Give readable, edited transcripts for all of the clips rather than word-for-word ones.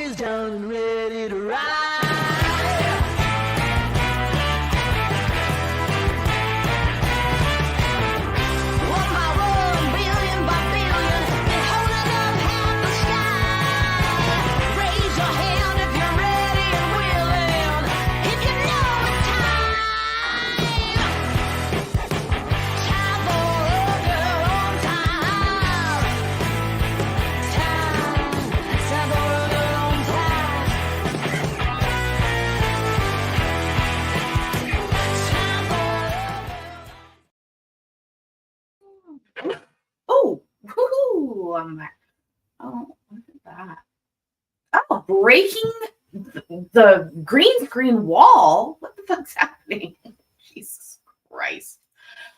is down and ready to ride. One by one, billion by billion, they're holding up half the sky. Raise your hand if you're ready and willing, if you know it's time. Time for a girl on time. Time for a girl on time. Time for Oh, woohoo! I'm back. Oh, look at that. Oh, breaking the green screen wall. What the fuck's happening? Jesus Christ.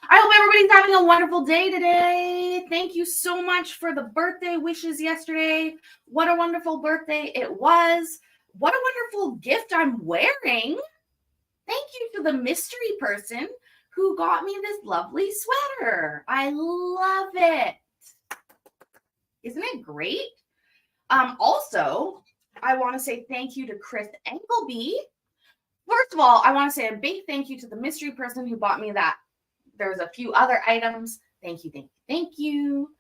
I hope everybody's having a wonderful day today. Thank you so much for the birthday wishes yesterday. What a wonderful birthday it was. What a wonderful gift I'm wearing. Thank you to the mystery person who got me this lovely sweater. I love it. Isn't it great? Also, I want to say thank you to Chris Engleby. First of all, I want to say a big thank you to the mystery person who bought me that. There's a few other items. Thank you, thank you, thank you.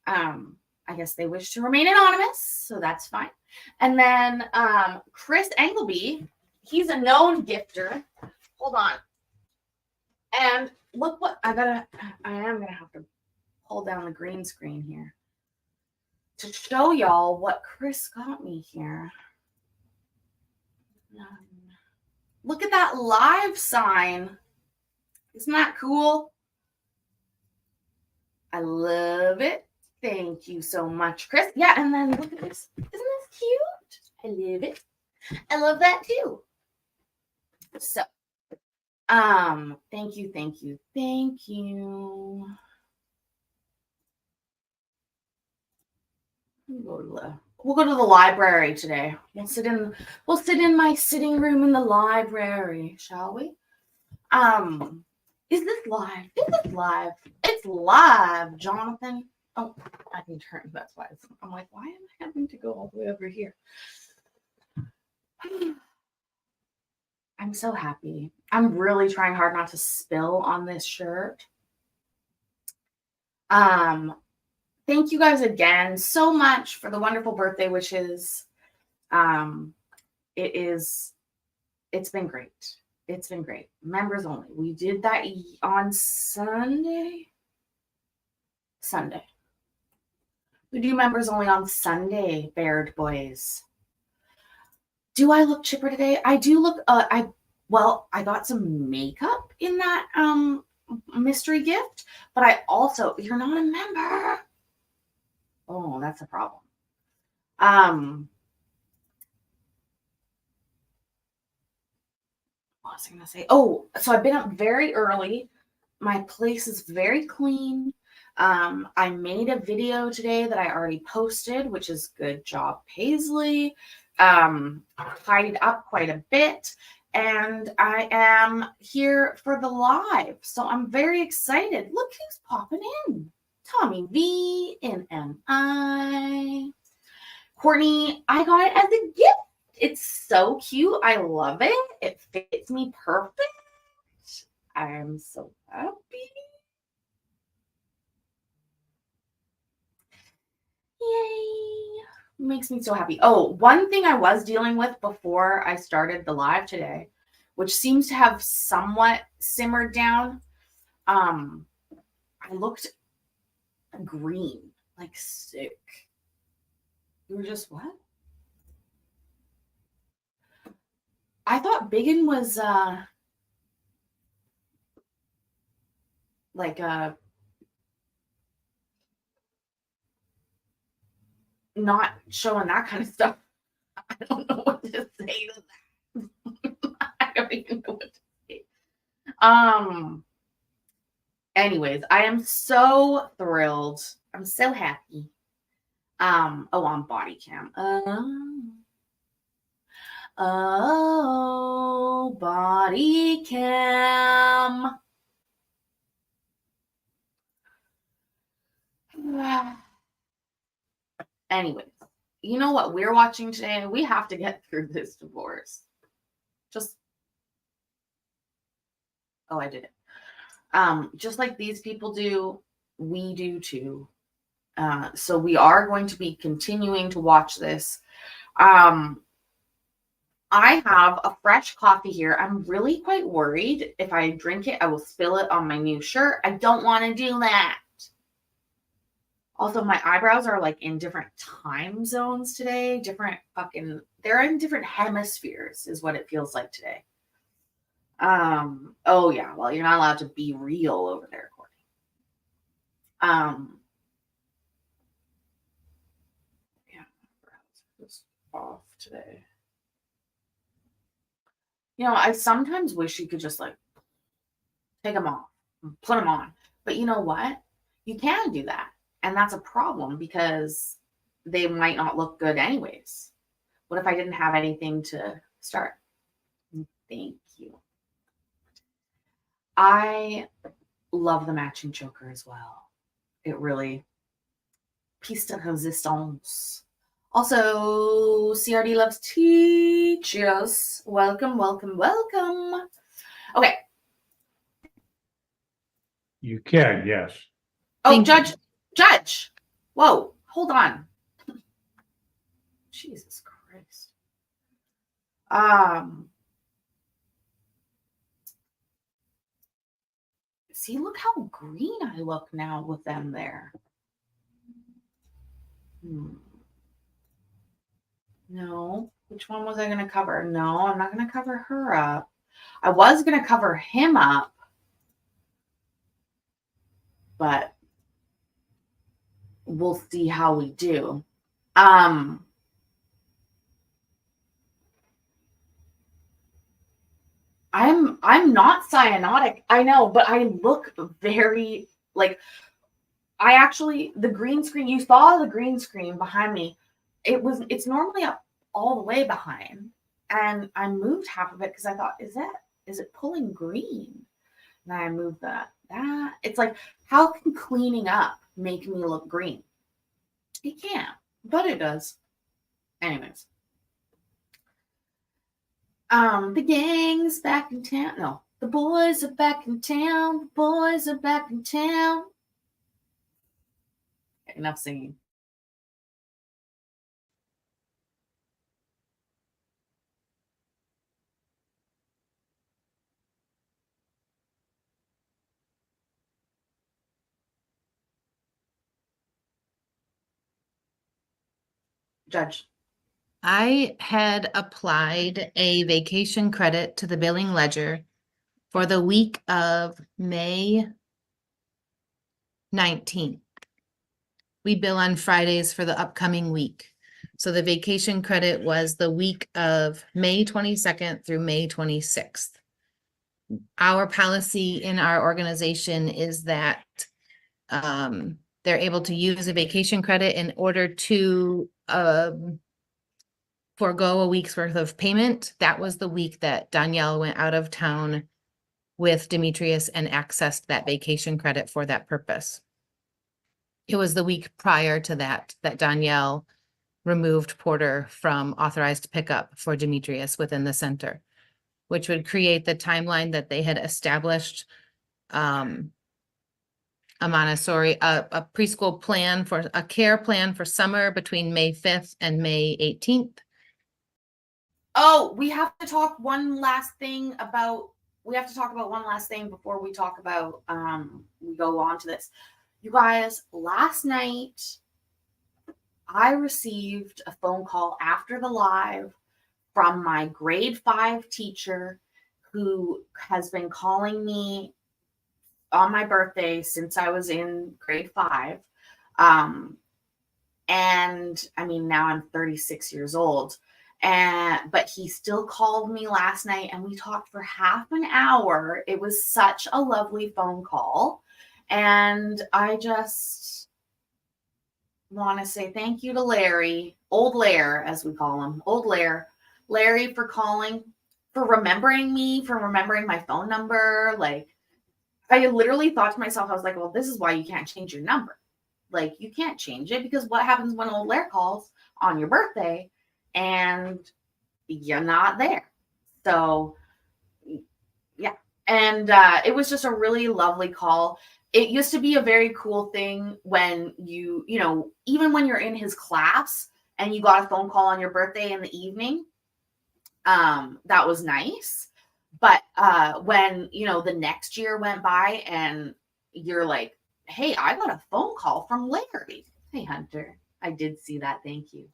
I guess they wish to remain anonymous, so that's fine. And then Chris Engleby, he's a known gifter. Hold on. And look what I am gonna have to pull down the green screen here to show y'all what Chris got me here. Look at that live sign. Isn't that cool? I love it. Thank you so much, Chris. Yeah, and then look at this. Isn't this cute? I love it. I love that too. So, thank you, thank you, thank you. We'll go to the library today. We'll sit in my sitting room in the library, shall we? Is this live? Is this live? It's live, Jonathan. Oh, I can turn. That's why I'm like, why am I having to go all the way over here? I'm so happy. I'm really trying hard not to spill on this shirt. Thank you guys again so much for the wonderful birthday wishes. It's been great. It's been great. Members only. We did that on Sunday. We do members only on Sunday, Baird boys. Do I look chipper today? I do look, I got some makeup in that mystery gift, but you're not a member. Oh, that's a problem. What was I going to say? Oh, so I've been up very early. My place is very clean. I made a video today that I already posted, which is good job, Paisley. Tidied up quite a bit, and I am here for the live. So I'm very excited. Look who's popping in. Tommy V, NMI. Courtney, I got it as a gift. It's so cute. I love it. It fits me perfect. I'm so happy. Yay. Makes me so happy. Oh, one thing I was dealing with before I started the live today, which seems to have somewhat simmered down. I looked green, like sick. You were just what? I thought Biggin was not showing that kind of stuff. I don't know what to say to that. I don't even know what to say. Anyways, I am so thrilled. I'm so happy. On body cam. Body cam. Anyways, you know what we're watching today? We have to get through this divorce. I did it. Just like these people do, we do too. So we are going to be continuing to watch this. I have a fresh coffee here. I'm really quite worried if I drink it, I will spill it on my new shirt. I don't want to do that. Also, my eyebrows are like in different time zones today. They're in different hemispheres is what it feels like today. Oh yeah, well, you're not allowed to be real over there, Courtney. Yeah, just off today. You know, I sometimes wish you could just like take them off, put them on. But you know what? You can do that. And that's a problem because they might not look good anyways. What if I didn't have anything to start? Thank you. I love the matching choker as well. It really piece de resistance. Also, CRD loves teachers. Welcome, welcome, welcome. Okay. You can, yes. Oh, Thank you. Judge. Whoa, hold on. Jesus Christ. See, look how green I look now with them there. No. Which one was I going to cover? No, I'm not going to cover her up. I was going to cover him up. But we'll see how we do. I'm not cyanotic. I know, but I look very like the green screen, you saw the green screen behind me. It's normally up all the way behind. And I moved half of it because I thought, is it pulling green? And I moved that. It's like, how can cleaning up make me look green? It can't, but it does. Anyways. The gang's back in town. No, the boys are back in town. The boys are back in town. Okay, enough singing. Judge. I had applied a vacation credit to the billing ledger for the week of May 19th. We bill on Fridays for the upcoming week. So the vacation credit was the week of May 22nd through May 26th. Our policy in our organization is that they're able to use a vacation credit in order to forego a week's worth of payment. That was the week that Danielle went out of town with Demetrius and accessed that vacation credit for that purpose. It was the week prior to that Danielle removed Porter from authorized pickup for Demetrius within the center, which would create the timeline that they had established a Montessori, a preschool plan for a care plan for summer between May 5th and May 18th. Oh, we have to talk about one last thing before we talk about we go on to this. You guys, last night I received a phone call after the live from my grade 5 teacher who has been calling me on my birthday since I was in grade 5. And I mean, now I'm 36 years old. But he still called me last night and we talked for half an hour. It was such a lovely phone call. And I just want to say thank you to Larry, old Lair, as we call him, old Lair, Larry, for calling, for remembering me, for remembering my phone number. Like, I literally thought to myself, I was like, well, this is why you can't change your number. Like, you can't change it because what happens when old Lair calls? on your birthday and you're not there. So yeah. And it was just a really lovely call. It used to be a very cool thing when you know, even when you're in his class and you got a phone call on your birthday in the evening, that was nice. But when, you know, the next year went by and you're like, hey, I got a phone call from Larry. Hey, Hunter, I did see that. Thank you.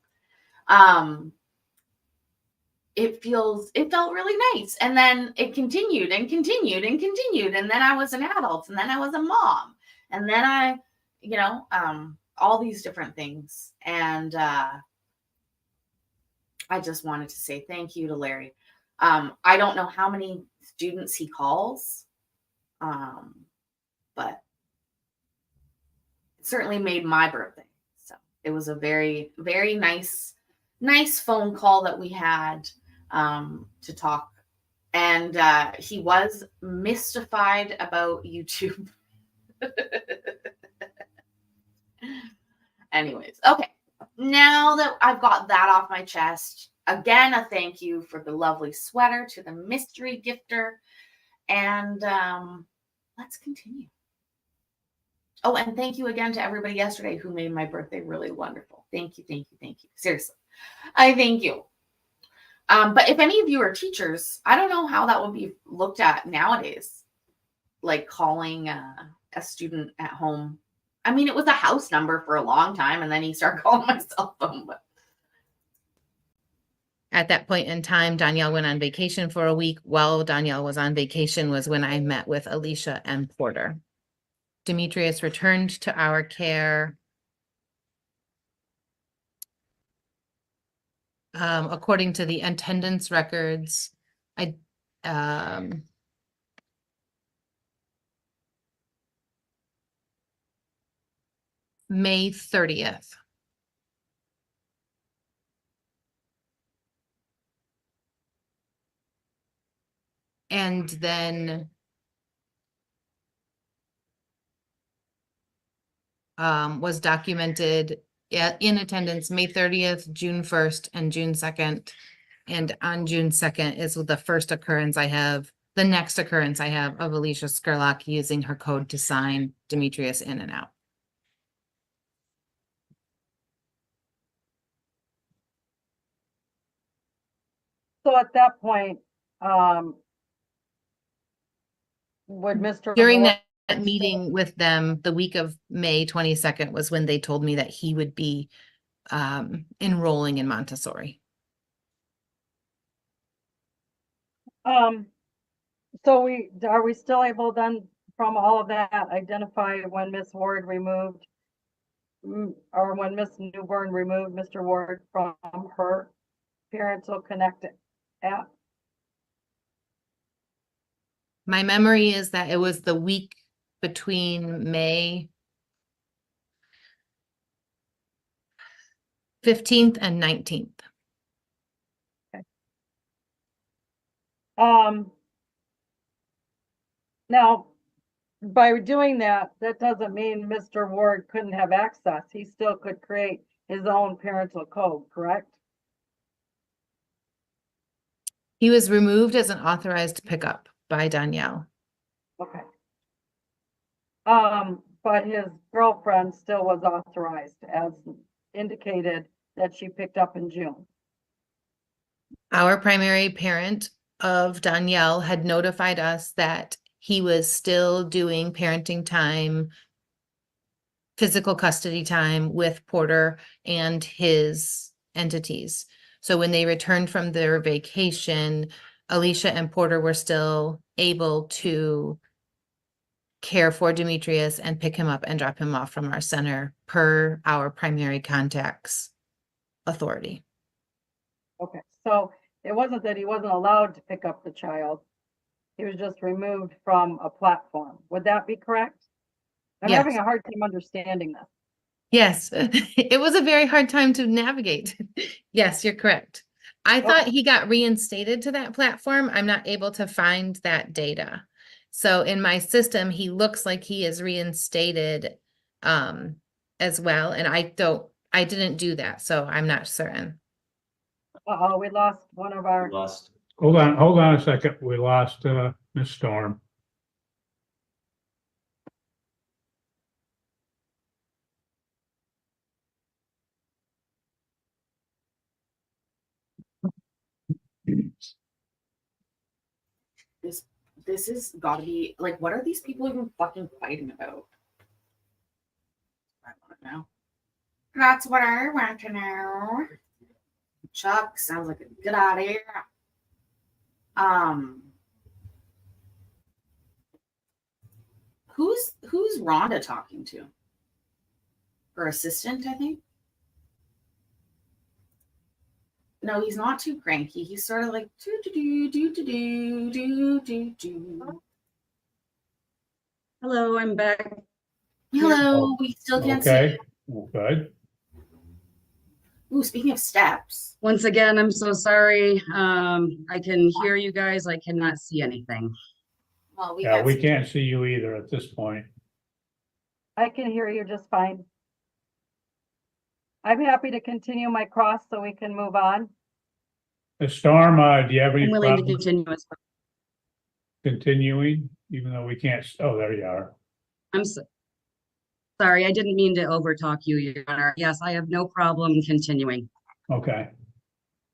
It felt really nice. And then it continued and continued and continued. And then I was an adult, and then I was a mom, and then I, you know, all these different things. And I just wanted to say thank you to Larry. I don't know how many students he calls, but it certainly made my birthday. So it was a very, very nice phone call that we had to talk. And he was mystified about YouTube. Anyways, okay. Now that I've got that off my chest, again, a thank you for the lovely sweater to the mystery gifter. And let's continue. Oh, and thank you again to everybody yesterday who made my birthday really wonderful. Thank you, thank you, thank you. Seriously, I thank you. But if any of you are teachers, I don't know how that would be looked at nowadays, like calling a student at home. I mean, it was a house number for a long time, and then he started calling my cell phone. But At that point in time, Danielle went on vacation for a week. While Danielle was on vacation was when I met with Alicia and Porter. Demetrius returned to our care. According to the attendance records, May 30th. And then was documented in attendance May 30th, June 1st, and June 2nd. And on June 2nd is the first occurrence I have, the next occurrence I have of Alicia Skurlock using her code to sign Demetrius in and out. So at that point, would Mr. During Moore- that meeting with them, the week of May 22nd was when they told me that he would be enrolling in Montessori. So are we still able then from all of that identify when Miss Ward removed or when Miss Newburn removed Mr. Ward from her parental connect app? My memory is that it was the week between May 15th and 19th. Now, by doing that, that doesn't mean Mr. Ward couldn't have access. He still could create his own parental code, correct? He was removed as an authorized pickup by Danielle. Okay. But his girlfriend still was authorized as indicated that she picked up in June. Our primary parent of Danielle had notified us that he was still doing parenting time, physical custody time with Porter and his entities. So when they returned from their vacation, Alicia and Porter were still able to care for Demetrius and pick him up and drop him off from our center per our primary contact's authority. Okay, so it wasn't that he wasn't allowed to pick up the child. He was just removed from a platform. Would that be correct? I'm Yes. having a hard time understanding this. Yes, it was a very hard time to navigate. Yes, you're correct. I thought he got reinstated to that platform. I'm not able to find that data. So in my system, he looks like he is reinstated as well. And I didn't do that, so I'm not certain. Uh-oh, we lost one of our, Lost. Hold on a second. We lost, Miss Storm. This is gotta be like, what are these people even fucking fighting about? I want to know. That's what I want to know. Chuck sounds like a good idea. Who's Rhonda talking to? Her assistant, I think. No, he's not too cranky. He's sort of like do do do do do do do do. Hello, I'm back. Hello, we still can't see. Okay, well, good. Ooh, speaking of steps. Once again, I'm so sorry. I can hear you guys. I cannot see anything. Well, we Yeah, got we some- can't see you either at this point. I can hear you just fine. I'm happy to continue my cross so we can move on. Miss Storm, do you have any I'm willing to problem continue as well. continuing, even though we can't, oh, there you are. I'm so sorry. I didn't mean to overtalk you, Your Honor. Yes, I have no problem continuing. Okay.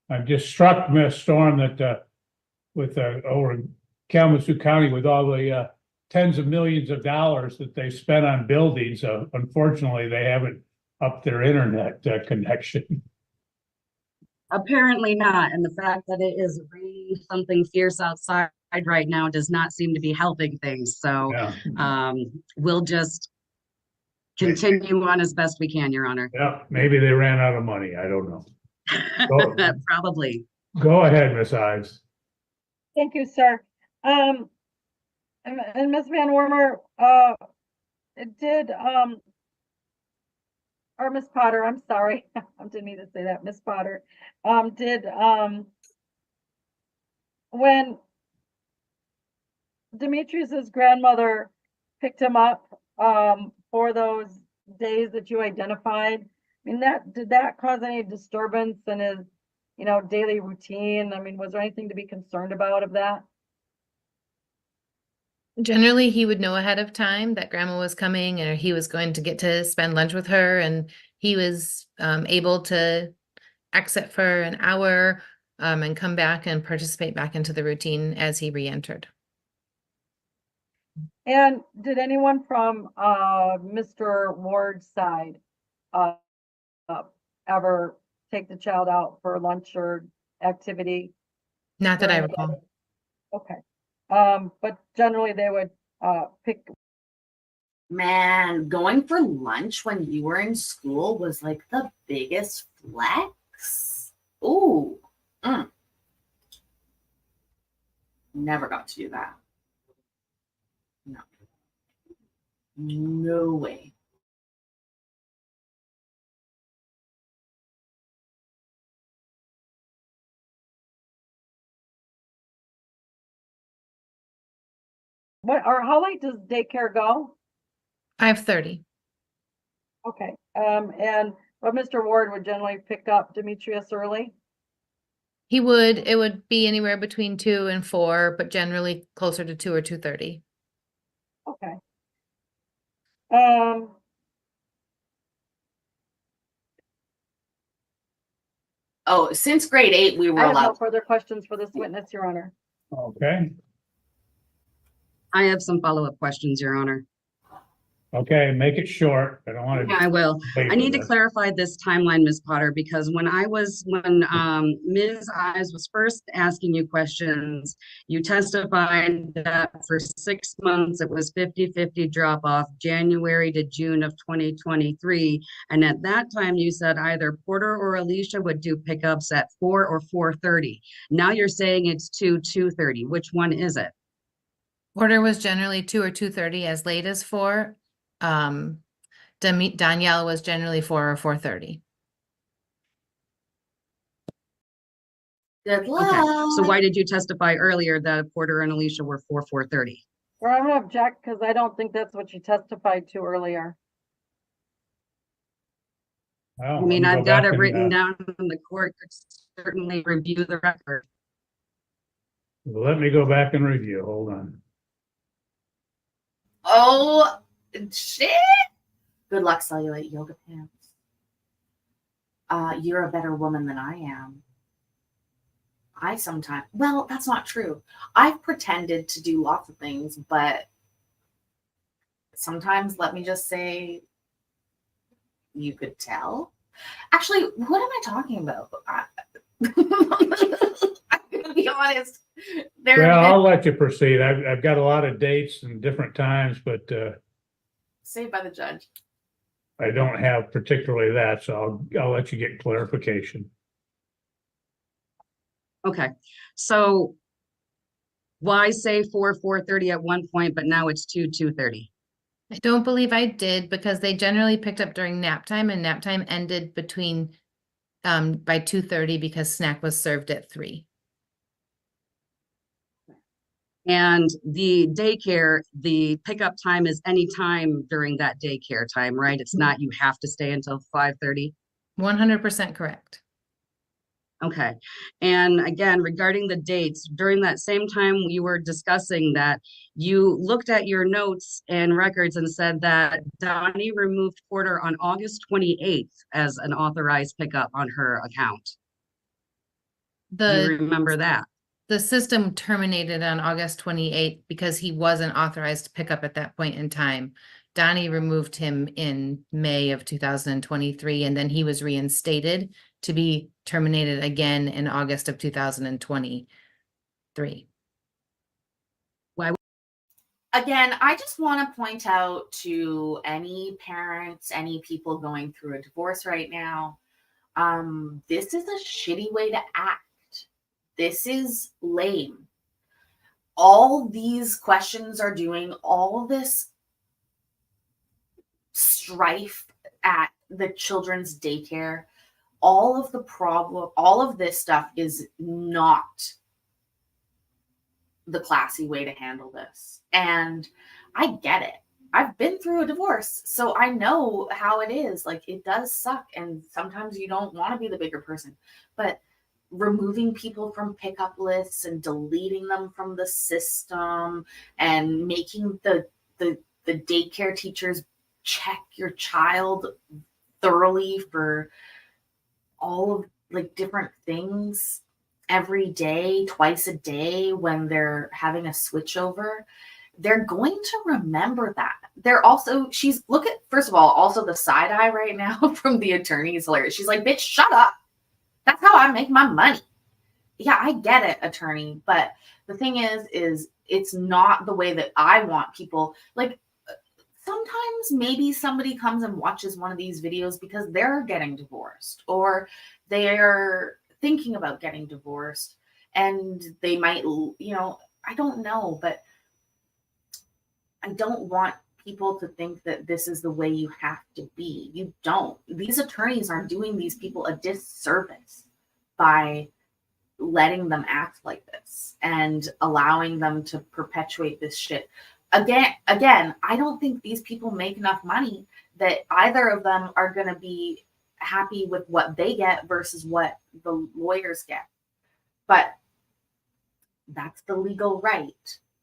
I'm just struck, Miss Storm, that with over in Kalamazoo County with all the tens of millions of dollars that they spent on buildings, unfortunately, they haven't upped their internet connection. Apparently not. And the fact that it is raining something fierce outside right now does not seem to be helping things. So Yeah, we'll just continue on as best we can, Your Honor. yeah, maybe they ran out of money. I don't know. Probably. Go ahead, Miss Ives. Thank you, sir. And Ms. Van Wormer, it did, or Miss Potter, I'm sorry, I didn't mean to say that, Miss Potter, when Demetrius's grandmother picked him up, for those days that you identified, I mean, did that cause any disturbance in his, daily routine? I mean, was there anything to be concerned about of that? Generally, he would know ahead of time that grandma was coming or he was going to get to spend lunch with her, and he was able to exit for an hour and come back and participate back into the routine as he re-entered. And did anyone from Mr. Ward's side ever take the child out for lunch or activity? Not that I during the recall. day? Okay. But generally they would pick. Man, going for lunch when you were in school was like the biggest flex. Ooh. Never got to do that. No. No way. How late does daycare go? 5:30. Okay, but Mr. Ward would generally pick up Demetrius early? It would be anywhere between 2 and 4, but generally closer to 2 or 2:30. Okay. Oh, since grade 8, we were I have no allowed. further questions for this witness, Your Honor. Okay, I have some follow-up questions, Your Honor. okay, make it short. I don't want to. I will. I need to clarify this timeline, Ms. Potter, because when Ms. Ives was first asking you questions, you testified that for 6 months it was 50-50 drop off, January to June of 2023. And at that time you said either Porter or Alicia would do pickups at 4 or 4:30. Now you're saying it's 2:30. Which one is it? Order was generally 2 or 2:30, as late as 4. Danielle was generally 4 or 4:30. Good luck. Okay, so why did you testify earlier that Porter and Alicia were 4:30? Well, I'm gonna object because I don't think that's what you testified to earlier. Well, I let mean, me go I've got back it and, written down, and the court could certainly review the record. let me go back and review. Hold on. Oh, shit. Good luck, cellulite yoga pants. You're a better woman than I am. Well, that's not true. I've pretended to do lots of things, but sometimes, let me just say, you could tell. Actually, what am I talking about? I'm gonna be honest. Well, I'll let you proceed. I've got a lot of dates and different times, but Saved by the judge. I don't have particularly that, so I'll let you get clarification. Okay, so why say 4:30 at one point, but now it's 2:30? I don't believe I did because they generally picked up during nap time and nap time ended between by 2:30 because snack was served at 3. And the daycare, the pickup time is any time during that daycare time, right? It's not you have to stay until 5:30. 100% correct. Okay. And again, regarding the dates, during that same time you were discussing that, you looked at your notes and records and said that Donnie removed Porter on August 28th as an authorized pickup on her account. Do you remember that? The system terminated on August 28th because he wasn't authorized to pick up at that point in time. Donnie removed him in May of 2023, and then he was reinstated to be terminated again in August of 2023. Again, I just want to point out to any parents, any people going through a divorce right now, this is a shitty way to act. This is lame. All these questions are doing, all this strife at the children's daycare, all of the problem, all of this stuff is not the classy way to handle this. And I get it. I've been through a divorce, so I know how it is. Like, it does suck, and sometimes you don't want to be the bigger person, but removing people from pickup lists and deleting them from the system and making the daycare teachers check your child thoroughly for all of like different things every day, twice a day when they're having a switchover, they're going to remember that. They're also, first of all, also the side eye right now from the attorney is hilarious. She's like, bitch, shut up. That's how I make my money. Yeah, I get it, attorney. But the thing is it's not the way that I want people. Like, sometimes maybe somebody comes and watches one of these videos because they're getting divorced or they're thinking about getting divorced and they might, I don't know, but I don't want people to think that this is the way you have to be. You don't. These attorneys are doing these people a disservice by letting them act like this and allowing them to perpetuate this shit. Again, I don't think these people make enough money that either of them are going to be happy with what they get versus what the lawyers get. But that's the legal right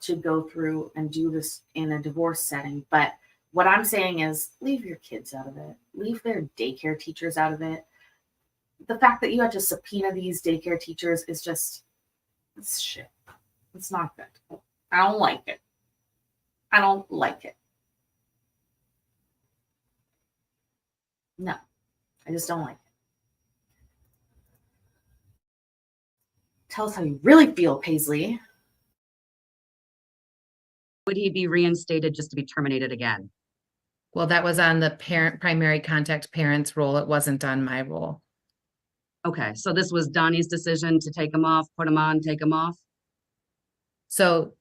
to go through and do this in a divorce setting. But what I'm saying is leave your kids out of it. Leave their daycare teachers out of it. The fact that you had to subpoena these daycare teachers is just, it's shit. It's not good. I don't like it. I don't like it. No, I just don't like it. Tell us how you really feel, Paisley. Would he be reinstated just to be terminated again? Well, that was on the primary contact parent's role. It wasn't on my role. Okay, so this was Donnie's decision to take him off, put him on, take him off? So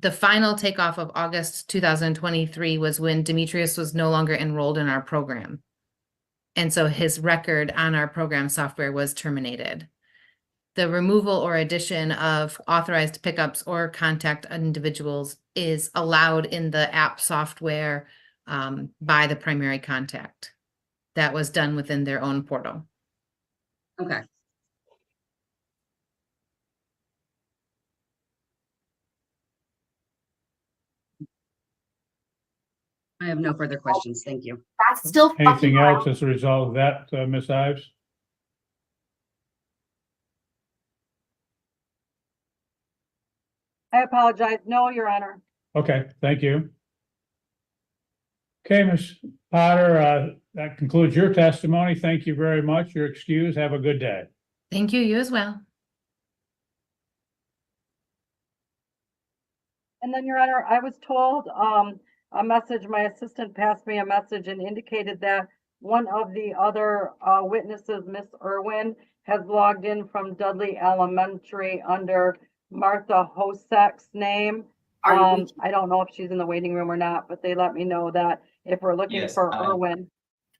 the final takeoff of August 2023 was when Demetrius was no longer enrolled in our program. And so his record on our program software was terminated. The removal or addition of authorized pickups or contact individuals is allowed in the app software by the primary contact. that was done within their own portal. Okay. I have no further questions. Thank you. That's still fucking Anything else around. as a result of that, Ms. Ives? I apologize. No, Your Honor. Okay, thank you. Okay, Ms. Potter, that concludes your testimony. Thank you very much. You're excused. Have a good day. Thank you, you as well. And then, Your Honor, I was told, a message, my assistant passed me a message and indicated that one of the other, witnesses, Miss Irwin, has logged in from Dudley Elementary under Martha Hosek's name. Are you, I don't know if she's in the waiting room or not, but they let me know that if we're looking Yes, for Irwin.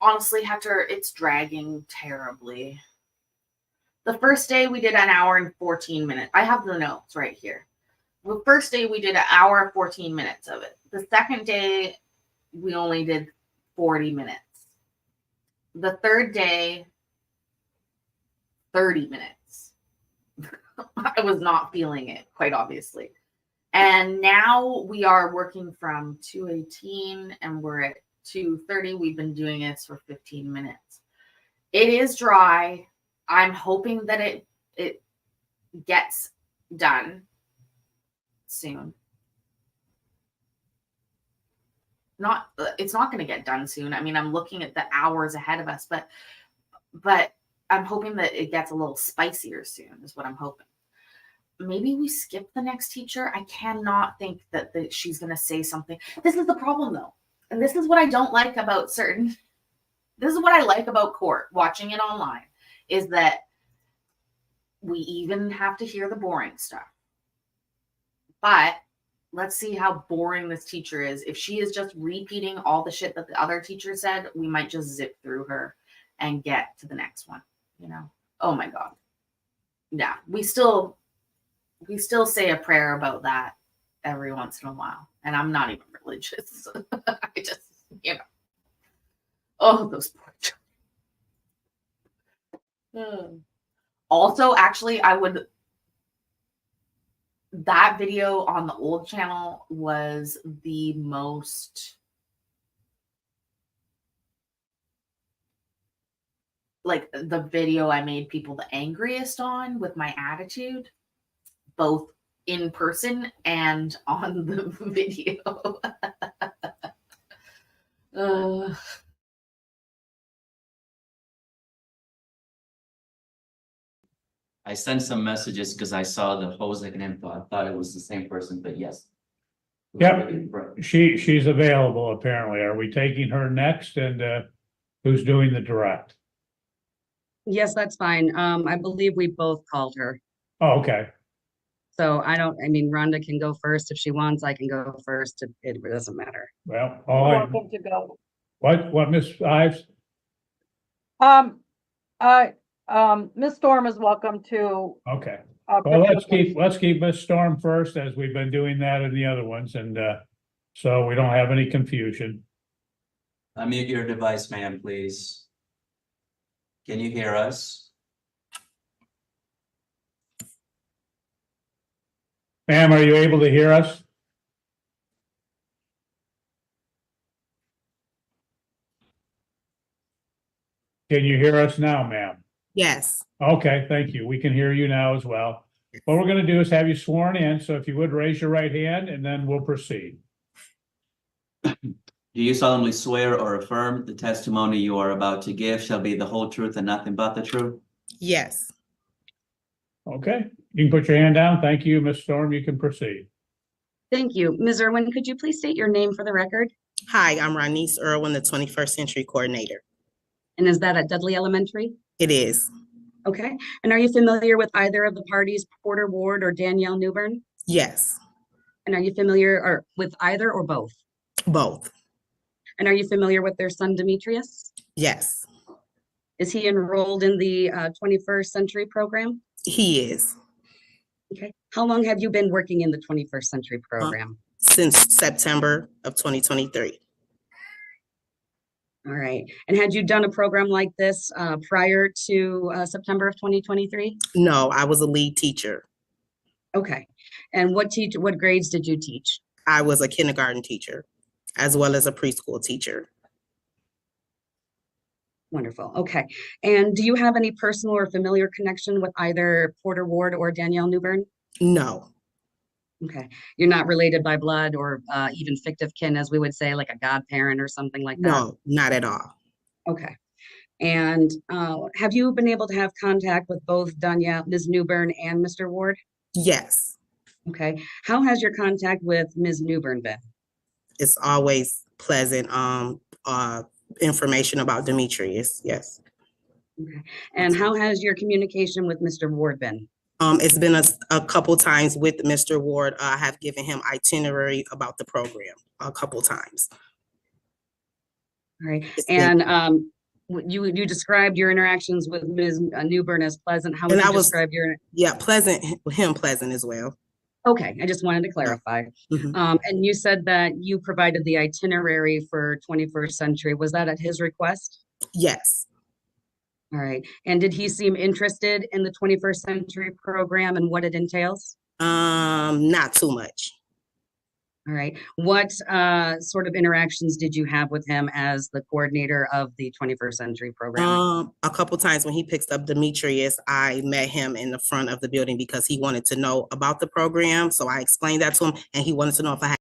honestly, Hector, it's dragging terribly. The first day we did an hour and 14 minutes. I have the notes right here. The first day we did an hour and 14 minutes of it. The second day we only did 40 minutes. The third day, 30 minutes. I was not feeling it, quite obviously. And now we are working from 2:18 and we're at 2:30. We've been doing this for 15 minutes. It is dry. I'm hoping that it gets done soon. It's not going to get done soon. I mean, I'm looking at the hours ahead of us, but I'm hoping that it gets a little spicier soon is what I'm hoping. Maybe we skip the next teacher. I cannot think that she's going to say something. This is the problem though. And this is what I don't like about this is what I like about court, watching it online, is that we even have to hear the boring stuff. But let's see how boring this teacher is. If she is just repeating all the shit that the other teacher said, we might just zip through her and get to the next one, you know? Oh my God. Yeah, we still say a prayer about that every once in a while. And I'm not even religious. I just, you know. Oh, those poor children. Also, actually, that video on the old channel was the most, like, the video I made people the angriest on with my attitude, both in person and on the video. I sent some messages because I saw the Hosek info. I thought it was the same person, but yes. Yep. She's available apparently. Are we taking her next, and who's doing the direct? Yes, that's fine. I believe we both called her. Oh, okay. So I mean, Rhonda can go first if she wants. I can go first. It doesn't matter. Well, You're welcome to go. what, Ms. Ives? Miss Storm is welcome to. Okay. Well, let's keep Ms. Storm first, as we've been doing that in the other ones, and so we don't have any confusion. Unmute your device, ma'am, please. Can you hear us? Ma'am, are you able to hear us? Can you hear us now, ma'am? Yes. Okay, thank you. We can hear you now as well. What we're going to do is have you sworn in, so if you would raise your right hand, and then we'll proceed. Do you solemnly swear or affirm the testimony you are about to give shall be the whole truth and nothing but the truth? Yes. Okay, you can put your hand down. Thank you, Ms. Storm. You can proceed. Thank you. Ms. Irwin, could you please state your name for the record? Hi, I'm Ronise Irwin, the 21st Century Coordinator. And is that at Dudley Elementary? It is. Okay. And are you familiar with either of the parties, Porter Ward or Danielle Newbern? Yes. And are you familiar with either or both? Both. And are you familiar with their son, Demetrius? Yes. Is he enrolled in the 21st Century program? He is. Okay. How long have you been working in the 21st Century program? Since September of 2023. All right. And had you done a program like this prior to September of 2023? No, I was a lead teacher. Okay. And what grades did you teach? I was a kindergarten teacher as well as a preschool teacher. Wonderful. Okay. And do you have any personal or familiar connection with either Porter Ward or Danielle Newbern? No, Okay. You're not related by blood or even fictive kin, as we would say, like a godparent or something like that? no, not at all. Okay. And have you been able to have contact with both Danielle, Ms. Newbern and Mr. Ward? Yes, Okay. How has your contact with Ms. Newbern been? it's always pleasant information about Demetrius. Yes. Okay. And how has your communication with Mr. Ward been? It's been a couple times with Mr. Ward. I have given him itinerary about the program a couple times. All right. It's been- And you described your interactions with Ms. Newbern as pleasant. How would And you I was- describe your? Yeah, pleasant, him pleasant as well. Okay, I just wanted to clarify. Mhm. And you said that you provided the itinerary for 21st Century. Was that at his request? Yes, All right. And did he seem interested in the 21st Century program and what it entails? not too much. All right. What sort of interactions did you have with him as the coordinator of the 21st Century program? A couple times when he picks up Demetrius, I met him in the front of the building because he wanted to know about the program. So I explained that to him, and he wanted to know if I had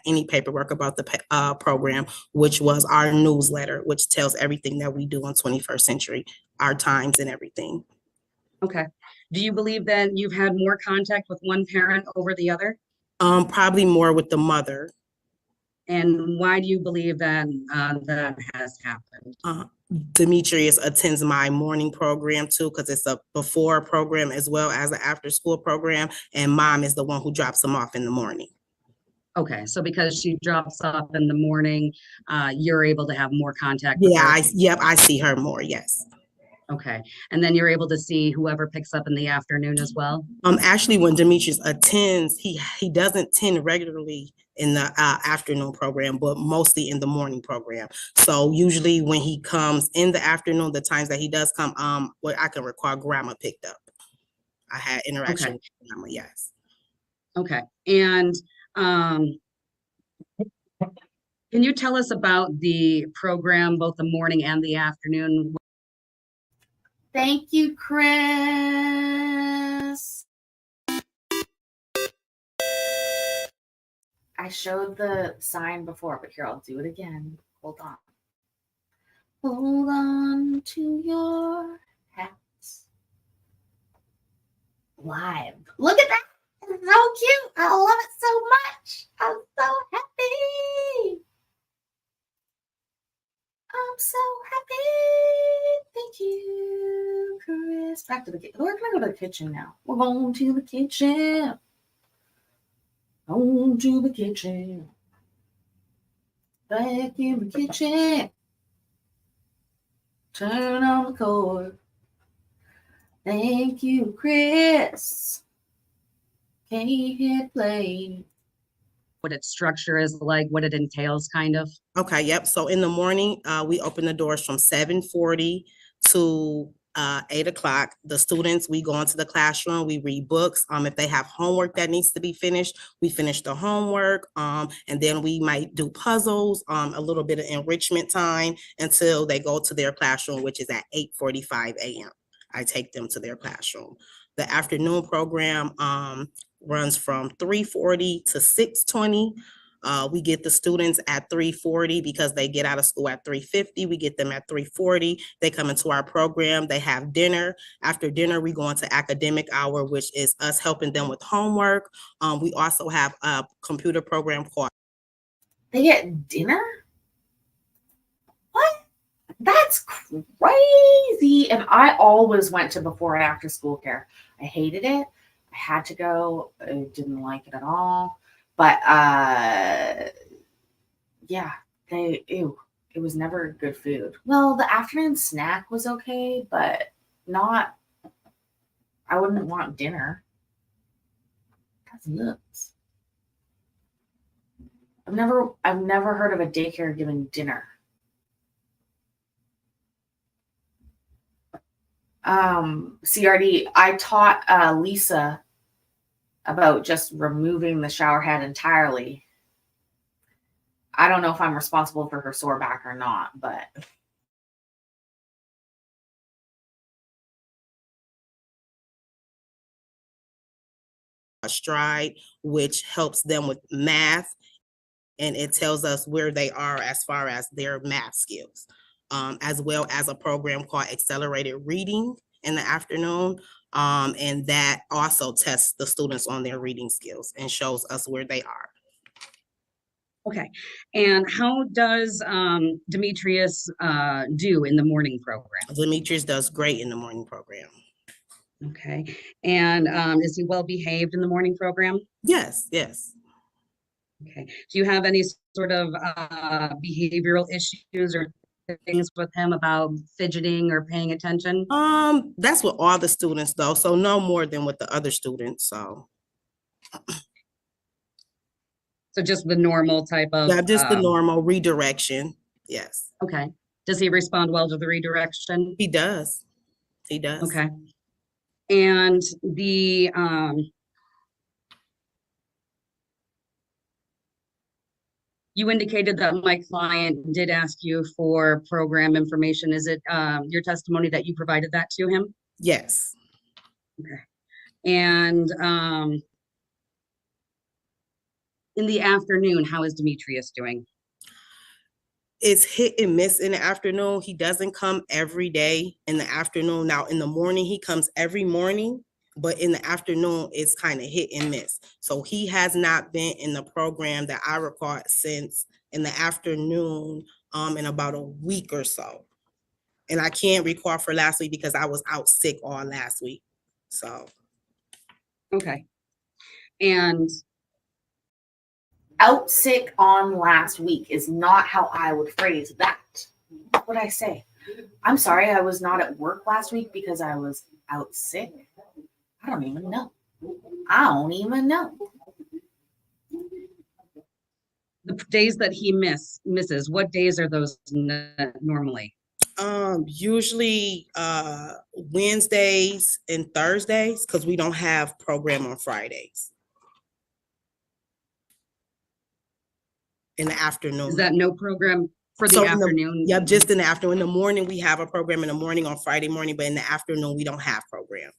any paperwork about the program, which was our newsletter, which tells everything that we do on 21st Century, our times and everything. Okay. Do you believe that you've had more contact with one parent over the other? Probably more with the mother. And why do you believe that that has happened? Demetrius attends my morning program too, because it's a before program as well as an after school program, and mom is the one who drops him off in the morning. Okay, so because she drops off in the morning, you're able to have more contact with Yeah, her? I see her more, yes. Okay, and then you're able to see whoever picks up in the afternoon as well? Actually, when Demetrius attends, he doesn't attend regularly in the afternoon program, but mostly in the morning program. So usually when he comes in the afternoon, the times that he does come, what I can recall, grandma picked up. I had interaction with grandma, yes. Okay, and can you tell us about the program, both the morning and the afternoon? Thank you, Chris. I showed the sign before, but here, I'll do it again. Hold on. Hold on to your hats. Live. Look at that. It's so cute. I love it so much. I'm so happy. I'm so happy. Thank you, Chris. Back to the kitchen. We're going to go to the kitchen now. We're going to the kitchen. Going to the kitchen. Back in the kitchen. Turn on the cord. Thank you, Chris. Can you hit play? What its structure is like, what it entails, kind of? Okay, yep. So in the morning, we open the doors from 7:40 to 8 o'clock. The students, we go into the classroom, we read books. If they have homework that needs to be finished, we finish the homework. And then we might do puzzles, a little bit of enrichment time until they go to their classroom, which is at 8:45 a.m. I take them to their classroom. The afternoon program runs from 3:40 to 6:20. We get the students at 3:40 because they get out of school at 3:50. We get them at 3:40. They come into our program. They have dinner. After dinner, we go into academic hour, which is us helping them with homework. We also have a computer program called. They get dinner? What? That's crazy. And I always went to before and after school care. I hated it. I had to go. I didn't like it at all. But yeah, it was never good food. Well, the afternoon snack was okay, but not, I wouldn't want dinner. That's nuts. I've never heard of a daycare giving dinner. CRD, I taught Lisa about just removing the shower head entirely. I don't know if I'm responsible for her sore back or not, but Stride, which helps them with math, and it tells us where they are as far as their math skills, as well as a program called Accelerated Reading in the afternoon. And that also tests the students on their reading skills and shows us where they are. Okay, and how does Demetrius do in the morning program? Demetrius does great in the morning program. Okay, and is he well behaved in the morning program? Yes, yes. Okay, do you have any sort of behavioral issues or things with him about fidgeting or paying attention? That's with all the students though, so no more than with the other students, so. So just the normal type of. Yeah, just the normal redirection, yes. Okay, does he respond well to the redirection? He does, he does. Okay, and the you indicated that my client did ask you for program information. Is it your testimony that you provided that to him? Yes. Okay. And in the afternoon, how is Demetrius doing? It's hit and miss in the afternoon. He doesn't come every day in the afternoon. Now, in the morning, he comes every morning, but in the afternoon, it's kind of hit and miss. So he has not been in the program that I recall since in the afternoon in about a week or so. And I can't recall for last week because I was out sick all last week, so. Okay. And out sick on last week is not how I would phrase that. What would I say? I'm sorry, I was not at work last week because I was out sick. I don't even know. the days that he misses, what days are those normally? Usually Wednesdays and Thursdays, because we don't have program on Fridays. In the afternoon. Is that no program for the afternoon? Yep, just in the afternoon. In the morning, we have a program in the morning on Friday morning, but in the afternoon, we don't have program.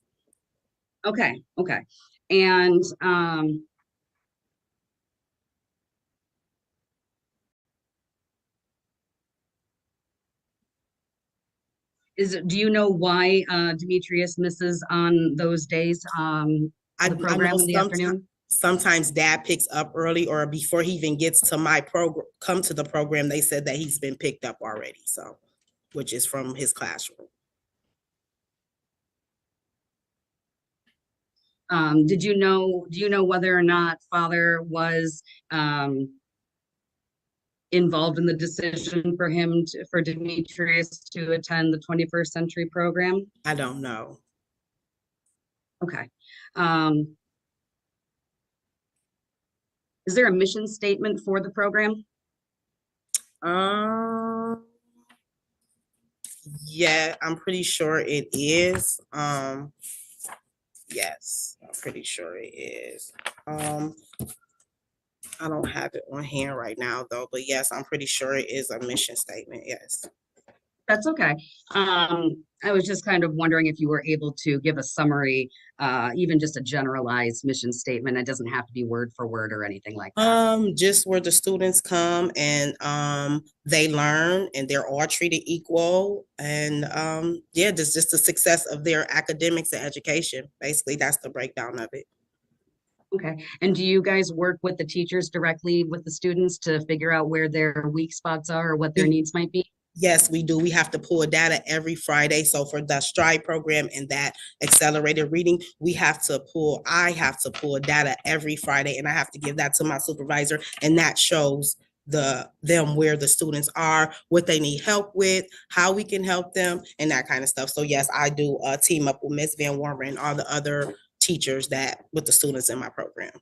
Okay, okay. And do you know why Demetrius misses on those days? The program in the afternoon? Sometimes dad picks up early, or before he even gets to my program, come to the program, they said that he's been picked up already, so, which is from his classroom. Do you know whether or not father was involved in the decision for Demetrius to attend the 21st Century program? I don't know. Okay. Is there a mission statement for the program? Yeah, I'm pretty sure it is. Yes, I'm pretty sure it is. I don't have it on hand right now though, but yes, I'm pretty sure it is a mission statement, yes. That's okay. I was just kind of wondering if you were able to give a summary, even just a generalized mission statement. It doesn't have to be word for word or anything like that. Just where the students come and they learn and they're all treated equal, and yeah, just the success of their academics and education. Basically, that's the breakdown of it. Okay. And do you guys work with the teachers directly with the students to figure out where their weak spots are or what their needs might be? Yes, we do. We have to pull data every Friday. So for the Stride program and that accelerated reading, I have to pull data every Friday, and I have to give that to my supervisor, and that shows them where the students are, what they need help with, how we can help them, and that kind of stuff. So yes, I do team up with Ms. Van Warren and all the other teachers with the students in my program.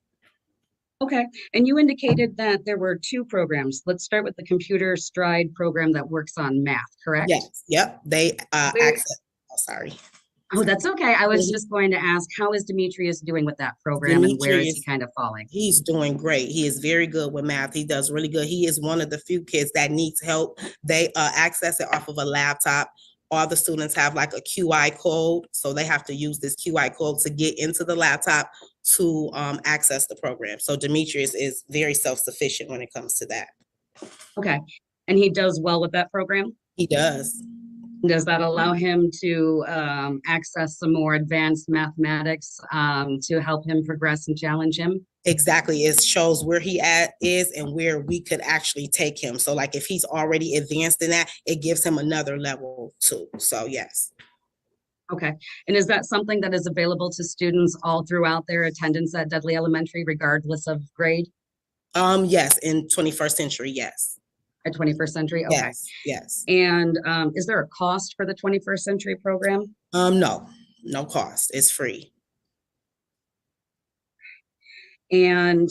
Okay, and you indicated that there were two programs. Let's start with the Computer Stride program that works on math, correct? Yes, yep, they access, oh, sorry. Oh, that's okay. I was just going to ask, how is Demetrius doing with that program and where is he Demetrius- kind of falling? He's doing great. He is very good with math. He does really good. He is one of the few kids that needs help. They access it off of a laptop. All the students have like a QI code, so they have to use this QI code to get into the laptop to access the program. So Demetrius is very self-sufficient when it comes to that. Okay. And he does well with that program? He does. Does that allow him to access some more advanced mathematics to help him progress and challenge him? Exactly. It shows where he is and where we could actually take him. So like if he's already advanced in that, it gives him another level too. So yes. Okay. And is that something that is available to students all throughout their attendance at Dudley Elementary, regardless of grade? Yes, in 21st century, yes. At 21st Century? Okay. Yes, yes. And is there a cost for the 21st Century program? No cost. It's free. And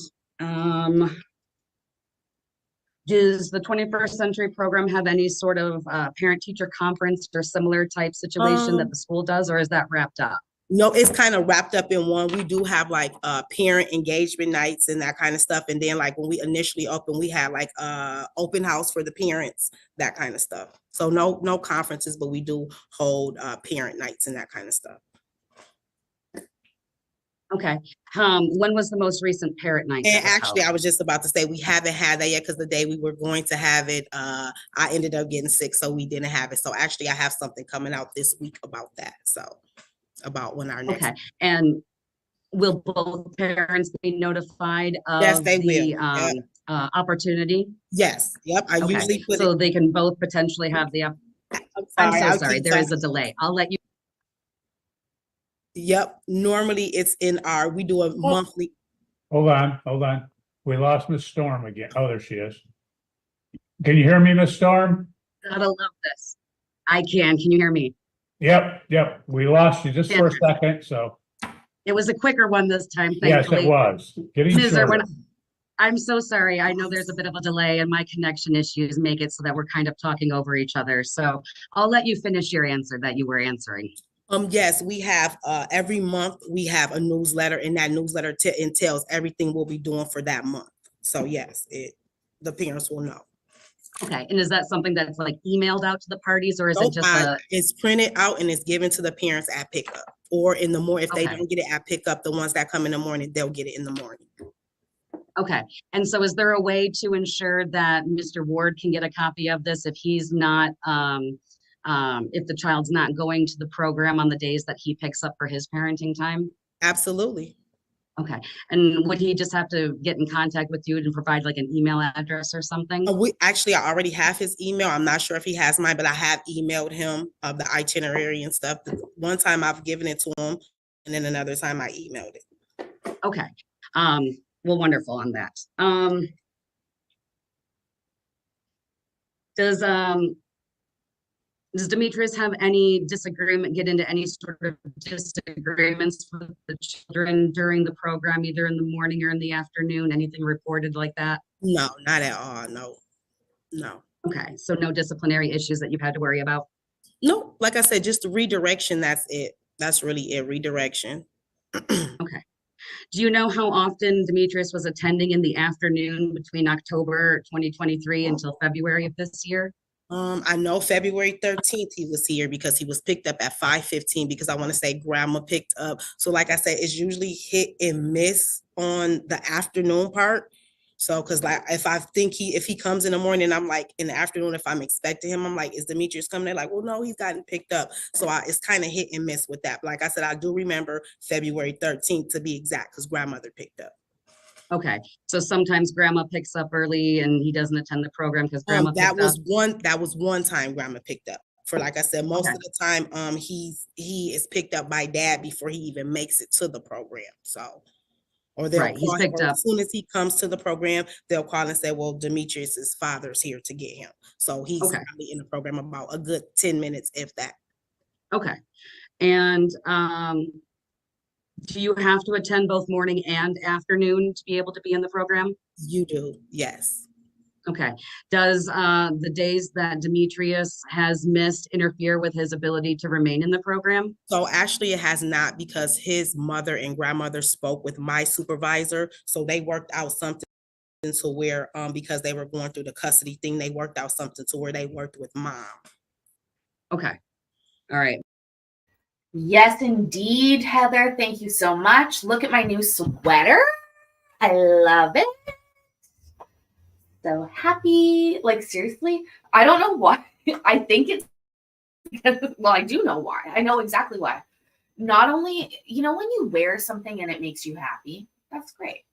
does the 21st Century program have any sort of parent-teacher conference or similar type situation that the school does, or is that wrapped up? No, it's kind of wrapped up in one. We do have like parent engagement nights and that kind of stuff. And then like when we initially opened, we had like open house for the parents, that kind of stuff. So no conferences, but we do hold parent nights and that kind of stuff. Okay. When was the most recent parent night? And actually, I was just about to say we haven't had that yet because the day we were going to have it, I ended up getting sick, so we didn't have it. So actually, I have something coming out this week about that. So about when our next. Okay. And will both parents be notified Yes, of they the will. opportunity? Yes. Yep. I Okay. usually put So it. they can both potentially have the. I'm so sorry. There is a delay. I'll let you. Yep. Normally it's in our, we do a monthly. Hold on. We lost Miss Storm again. Oh, there she is. Can you hear me, Miss Storm? Gotta love this. I can. Can you hear me? Yep. We lost you just for a second, so. It was a quicker one this time, Yes, thankfully. it was. Getting Ms. shorter. Irwin, I'm so sorry. I know there's a bit of a delay and my connection issues make it so that we're kind of talking over each other. So I'll let you finish your answer that you were answering. Yes, we have every month we have a newsletter, and that newsletter entails everything we'll be doing for that month. So yes, the parents will know. Okay, and is that something that's like emailed out to the parties, or is it just it's printed out and it's given to the parents at pickup, or in the morning if they Okay. don't get it at pickup, the ones that come in the morning, they'll get it in the morning. Okay, and so is there a way to ensure that Mr. Ward can get a copy of this if he's not, if the child's not going to the program on the days that he picks up for his parenting time? Absolutely. Okay, and would he just have to get in contact with you and provide like an email address or something? I already have his email. I'm not sure if he has mine, but I have emailed him of the itinerary and stuff. One time I've given it to him, and then another time I emailed it. Okay, well, wonderful on that. Does Demetrius have any get into any sort of disagreements with the children during the program, either in the morning or in the afternoon? Anything reported like that? No, not at all. No. Okay, so no disciplinary issues that you've had to worry about? No, like I said, just the redirection. That's it. That's really it. Redirection. Okay. Do you know how often Demetrius was attending in the afternoon between October 2023 until February of this year? I know February 13th he was here because he was picked up at 5:15 because I want to say grandma picked up. So like I said, it's usually hit and miss on the afternoon part. So because like if he comes in the morning, I'm like in the afternoon, if I'm expecting him, I'm like, is Demetrius coming? They're like, well, no, he's gotten picked up. So it's kind of hit and miss with that. But like I said, I do remember February 13th to be exact because grandmother picked up. Okay, so sometimes grandma picks up early and he doesn't attend the program because grandma that picked up? That was one time grandma picked up. For like I said, most Okay. of the time, he is picked up by dad before he even makes it to the program. So, or they'll Right, he's call picked him up. as soon as he comes to the program, they'll call and say, well, Demetrius's father's here to get him. So he's Okay. probably in the program about a good 10 minutes, if that. Okay, and do you have to attend both morning and afternoon to be able to be in the program? You do, yes. Okay. Does the days that Demetrius has missed interfere with his ability to remain in the program? So actually it has not, because his mother and grandmother spoke with my supervisor. So they worked out something to where, because they were going through the custody thing, they worked out something to where they worked with mom. Okay. All right. Yes, indeed, Heather. Thank you so much. Look at my new sweater. I love it. So happy. Like, seriously, I don't know why. I think it's because, well, I do know why. I know exactly why. Not only, you know, when you wear something and it makes you happy, that's great.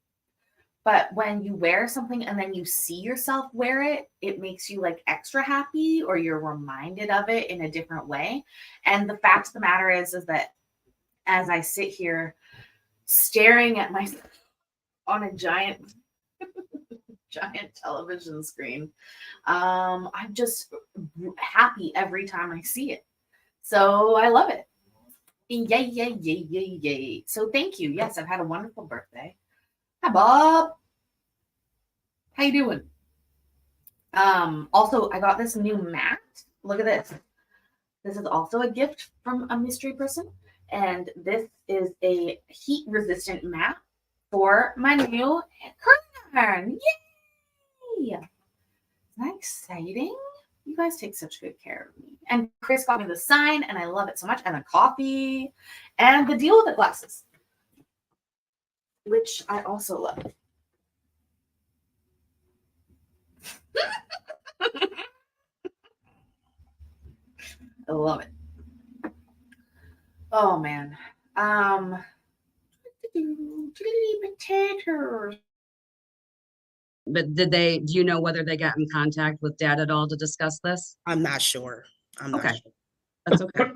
But when you wear something and then you see yourself wear it, it makes you like extra happy, or you're reminded of it in a different way. And the fact of the matter is that as I sit here staring at myself on a giant television screen, I'm just happy every time I see it. So I love it. Yay, yay, yay, yay, yay. So thank you. Yes, I've had a wonderful birthday. Hi, Bob. How you doing? Also, I got this new mat. Look at this. This is also a gift from a mystery person. And this is a heat-resistant mat for my new curtain. Yay! Isn't that exciting? You guys take such good care of me. And Chris got me the sign, and I love it so much. And the coffee, and the deal with the glasses, which I also love. I love it. Oh man. Potatoes. But do you know whether they got in contact with Dad at all to discuss this? I'm not sure. I'm not Okay. sure. That's okay.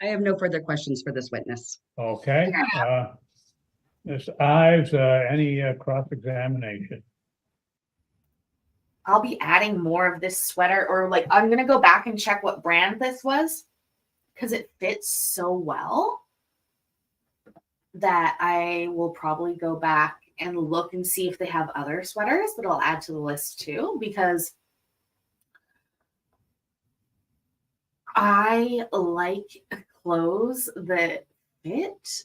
I have no further questions for this witness. Okay, Ms. Ives, any cross-examination? I'll be adding more of this sweater, or like I'm gonna go back and check what brand this was, because it fits so well that I will probably go back and look and see if they have other sweaters that I'll add to the list too, because I like clothes that fit.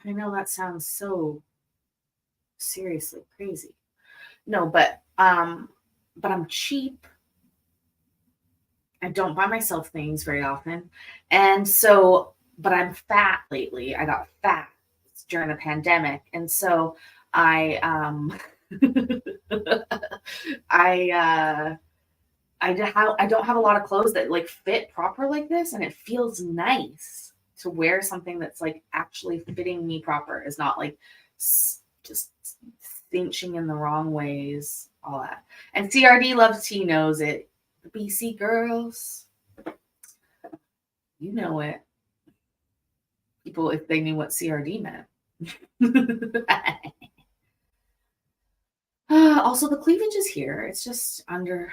I know that sounds so seriously crazy. No, but I'm cheap. I don't buy myself things very often. And so, but I'm fat lately. I got fat during the pandemic. And so I I don't have a lot of clothes that like fit proper like this, and it feels nice to wear something that's like actually fitting me proper. Is not like just cinching in the wrong ways, all that. And CRD loves tea, knows it. The BC girls, you know it. People, if they knew what CRD meant. Also, the cleavage is here. It's just under,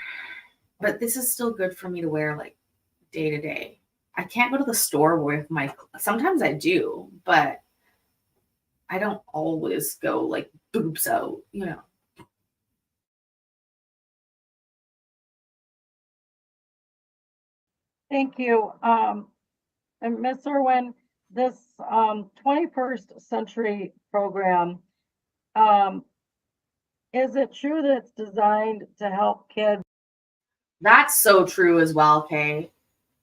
but this is still good for me to wear like day to day. I can't go to the store with my, sometimes I do, but I don't always go like boobs out, you know. Thank you. And Ms. Irwin, this 21st century program, is it true that it's designed to help kids? That's so true as well, Kay.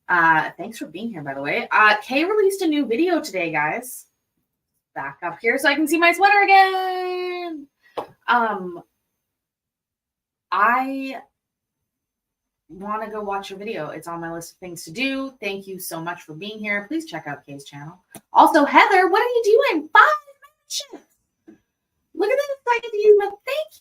Thanks for being here, by the way. Kay released a new video today, guys. Back up here so I can see my sweater again. I want to go watch your video. It's on my list of things to do. Thank you so much for being here. Please check out Kay's channel. Also, Heather, what are you doing? 5 mentions. Look at this. I get to use my thank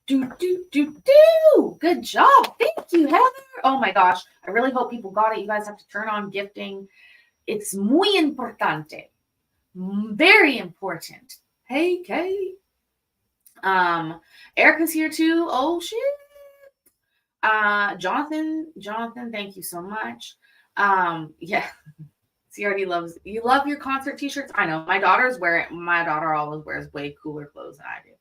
you. Good job. Thank you, Heather. Oh my gosh. I really hope people got it. You guys have to turn on gifting. It's muy importante. Very important. Hey, Kay. Erica's here too. Oh shit. Jonathan, thank you so much. Yeah. She already loves you. Love your concert t-shirts. I know my daughter always wears way cooler clothes than I do.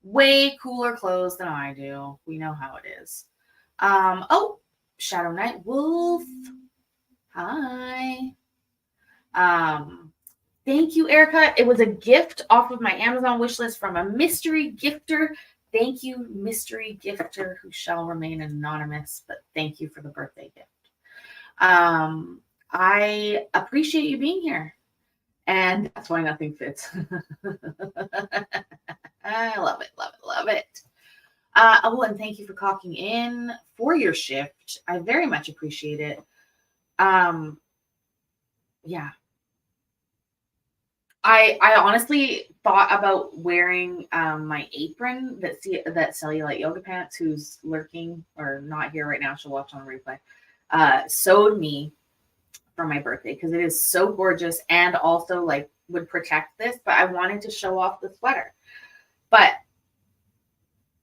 Way cooler clothes than I do. We know how it is. Oh, Shadow Night Wolf. Hi. Thank you, Erica. It was a gift off of my Amazon wish list from a mystery gifter. Thank you, mystery gifter, who shall remain anonymous, but thank you for the birthday gift. I appreciate you being here. And that's why nothing fits. I love it, love it, love it. Oh, and thank you for clocking in for your shift. I very much appreciate it. Yeah. I honestly thought about wearing my apron that Cellulite Yoga Pants, who's lurking or not here right now, she'll watch on replay, sewed me for my birthday because it is so gorgeous and also like would protect this, but I wanted to show off the sweater. But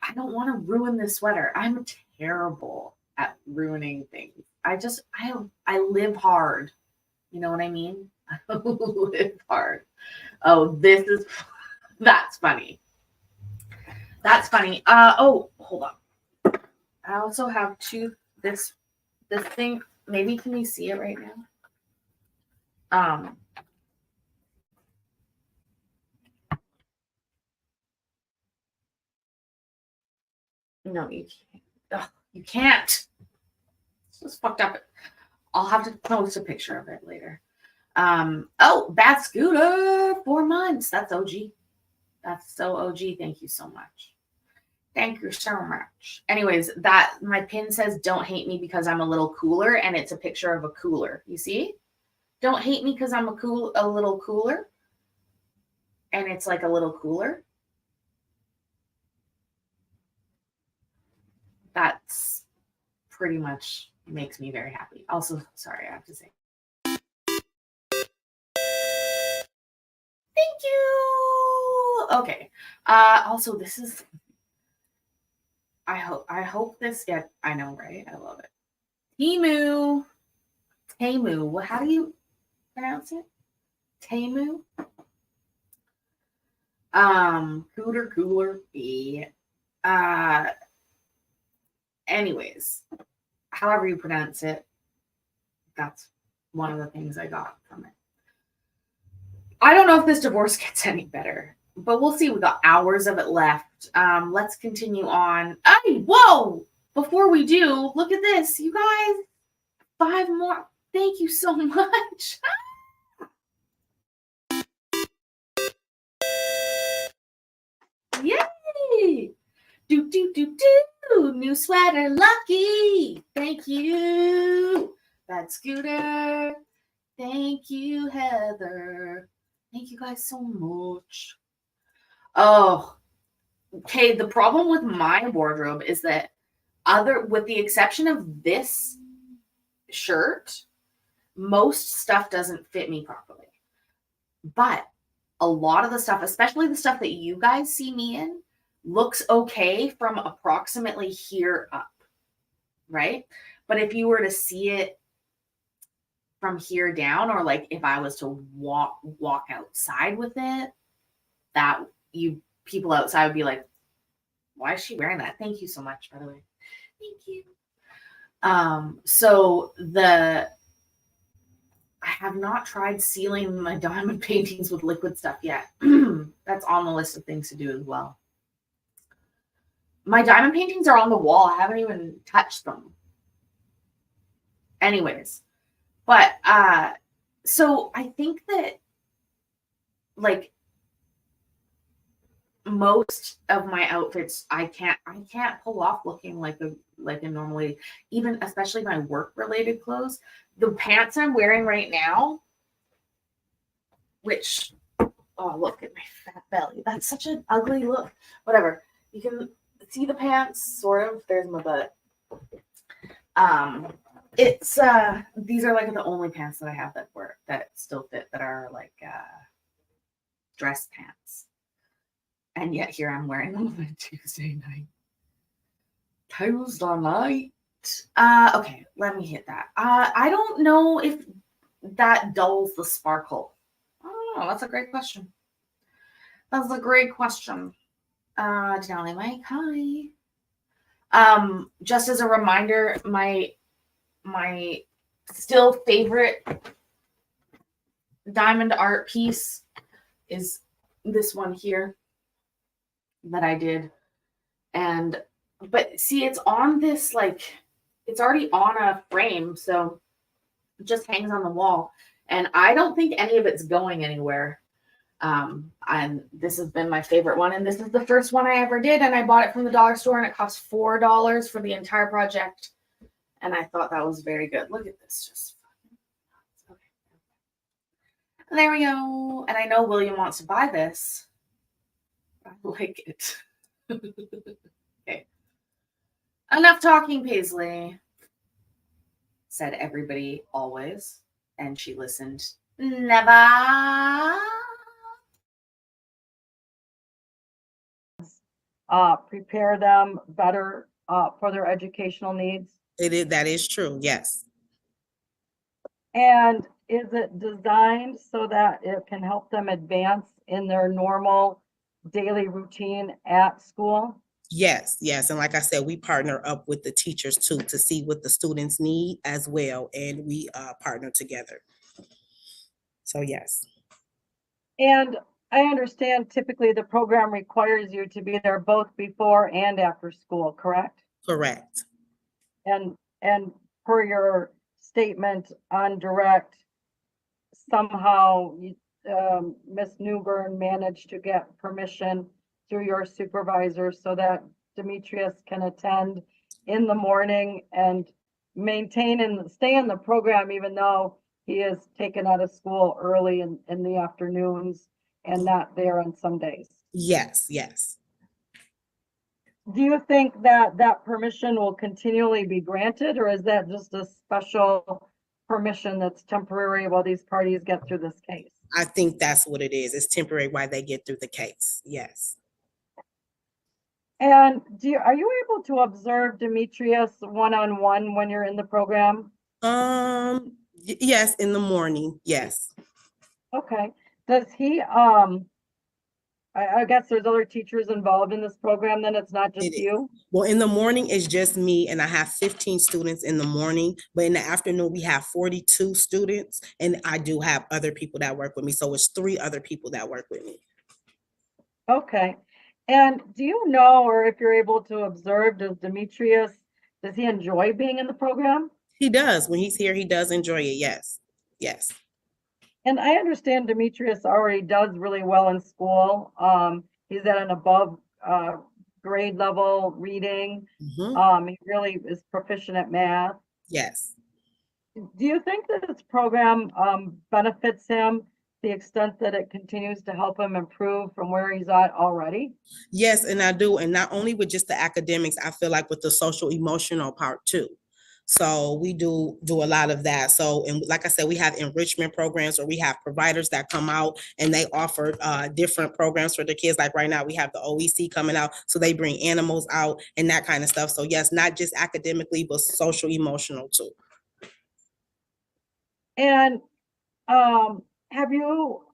I don't want to ruin this sweater. I'm terrible at ruining things. I live hard. You know what I mean? I live hard. Oh, that's funny. That's funny. Oh, hold on. I also have this thing. Maybe can you see it right now? No, you can't. Ugh, you can't. It's just fucked up. I'll have to post a picture of it later. Oh, Bad Scooter, 4 months. That's OG. That's so OG. Thank you so much. Thank you so much. Anyways, my pin says don't hate me because I'm a little cooler, and it's a picture of a cooler. You see? Don't hate me because I'm a little cooler. And it's like a little cooler. That's pretty much makes me very happy. Also, sorry, I have to say. Thank you. Okay. Also, this is I hope this I know, right? I love it. Temu. How do you pronounce it? Temu. Cooler. Yeah. Anyways, however you pronounce it, that's one of the things I got from it. I don't know if this divorce gets any better, but we'll see. We got hours of it left. Let's continue on. Hey, whoa! Before we do, look at this, you guys. 5 more. Thank you so much. Yay! Do. New sweater, lucky. Thank you. Bad Scooter. Thank you, Heather. Thank you guys so much. Oh, okay. The problem with my wardrobe is that with the exception of this shirt, most stuff doesn't fit me properly. But a lot of the stuff, especially the stuff that you guys see me in, looks okay from approximately here up, right? But if you were to see it from here down, or like if I was to walk outside with it, that people outside would be like, why is she wearing that? Thank you so much, by the way. Thank you. So I have not tried sealing my diamond paintings with liquid stuff yet. That's on the list of things to do as well. My diamond paintings are on the wall. I haven't even touched them. Anyways, but so I think that like most of my outfits I can't pull off looking like a normal lady, even especially my work related clothes. The pants I'm wearing right now, which look at my fat belly. That's such an ugly look. Whatever. You can see the pants, sort of. There's my butt. It's these are like the only pants that I have that still fit, that are like dress pants. And yet here I'm wearing them on a Tuesday night. Tuesday night. Okay, let me hit that. I don't know if that dulls the sparkle. I don't know. That's a great question. That's a great question. Denali Mike, hi. Just as a reminder, my still favorite diamond art piece is this one here that I did. But see, it's on this, like, it's already on a frame, so it just hangs on the wall. And I don't think any of it's going anywhere. And this has been my favorite one. And this is the first one I ever did. And I bought it from the dollar store and it cost $4 for the entire project. And I thought that was very good. Look at this. Just okay. There we go. And I know William wants to buy this. I like it. Okay. Enough talking, Paisley, said everybody always. And she listened. Never. Prepare them better for their educational needs? That is true, yes. And is it designed so that it can help them advance in their normal daily routine at school? Yes, yes. And like I said, we partner up with the teachers too to see what the students need as well. And we partner together. So yes. And I understand typically the program requires you to be there both before and after school, correct? Correct. And per your statement on direct, somehow Miss Newbern managed to get permission through your supervisor so that Demetrius can attend in the morning and maintain and stay in the program, even though he is taken out of school early in the afternoons and not there on some days. Yes, yes. Do you think that that permission will continually be granted, or is that just a special permission that's temporary while these parties get through this case? I think that's what it is. It's temporary while they get through the case. Yes. And are you able to observe Demetrius one-on-one when you're in the program? Yes, in the morning. Yes. Okay. Does he, I guess there's other teachers involved in this program, then it's not just It is. you? Well, in the morning, it's just me, and I have 15 students in the morning, but in the afternoon, we have 42 students, and I do have other people that work with me. So it's 3 other people that work with me. Okay. And do you know, or if you're able to observe, does he enjoy being in the program? He does. When he's here, he does enjoy it. Yes. Yes. And I understand Demetrius already does really well in school. He's at an above grade level reading. Mhm. He really is proficient at math. Yes. Do you think that this program benefits him to the extent that it continues to help him improve from where he's at already? Yes, and I do. And not only with just the academics, I feel like with the social emotional part too. So we do a lot of that. So, and like I said, we have enrichment programs, or we have providers that come out and they offer different programs for the kids. Like right now we have the OEC coming out, so they bring animals out and that kind of stuff. So yes, not just academically, but social emotional too. And have you,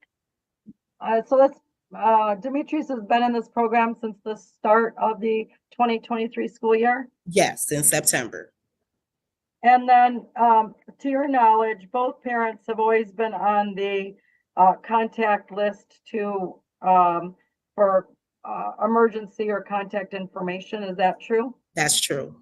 Demetrius has been in this program since the start of the 2023 school year? Yes, in September. And then, to your knowledge, both parents have always been on the contact list for emergency or contact information. Is that true? That's true.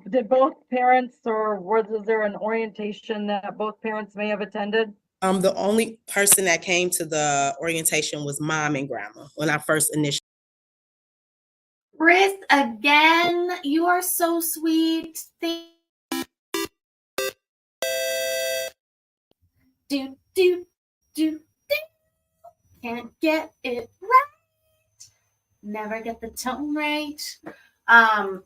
Did both parents, or was there an orientation that both parents may have attended? The only person that came to the orientation was mom and grandma when I first initially. Chris, again, you are so sweet. Do, do, do, do. Can't get it right. Never get the tone right.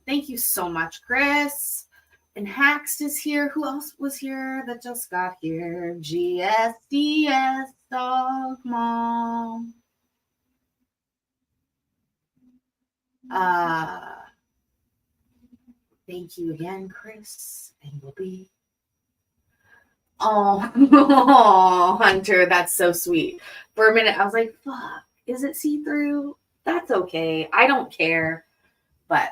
Thank you so much, Chris. And Haxt is here. Who else was here that just got here? GSDS Dog Mom. Thank you again, Chris. And we'll be. Oh, Hunter, that's so sweet. For a minute, I was like, fuck, is it see-through? That's okay. I don't care. But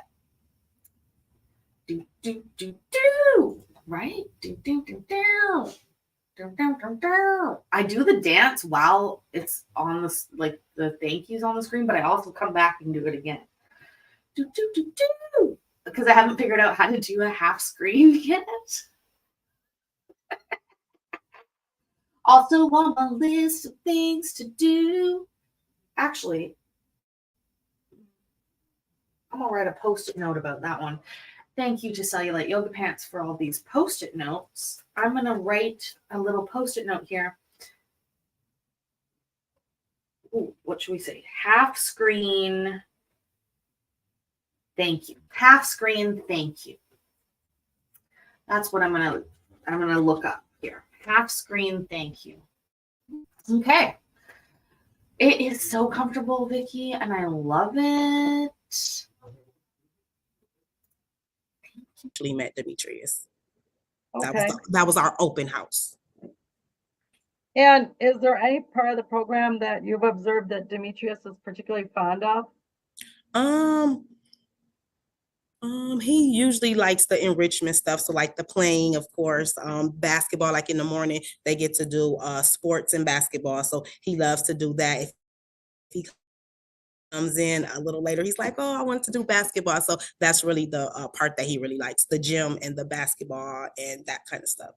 do do do do, right? Do do do do. I do the dance while it's on the like the thank yous on the screen, but I also come back and do it again. Do do do do, because I haven't figured out how to do a half screen yet. Also on my list of things to do. Actually, I'm gonna write a post-it note about that one. Thank you to Cellulite Yoga Pants for all these post-it notes. I'm gonna write a little post-it note here. Ooh, what should we say? Half screen. Thank you. Half screen. Thank you. That's what I'm gonna look up here. Half screen. Thank you. Okay. It is so comfortable, Vicky, and I love it. Actually met Demetrius. Okay. That was our open house. And is there any part of the program that you've observed that Demetrius is particularly fond of? He usually likes the enrichment stuff. So like the playing, of course, basketball, like in the morning, they get to do sports and basketball. So he loves to do that. If he comes in a little later, he's like, oh, I want to do basketball. So that's really the part that he really likes, the gym and the basketball and that kind of stuff.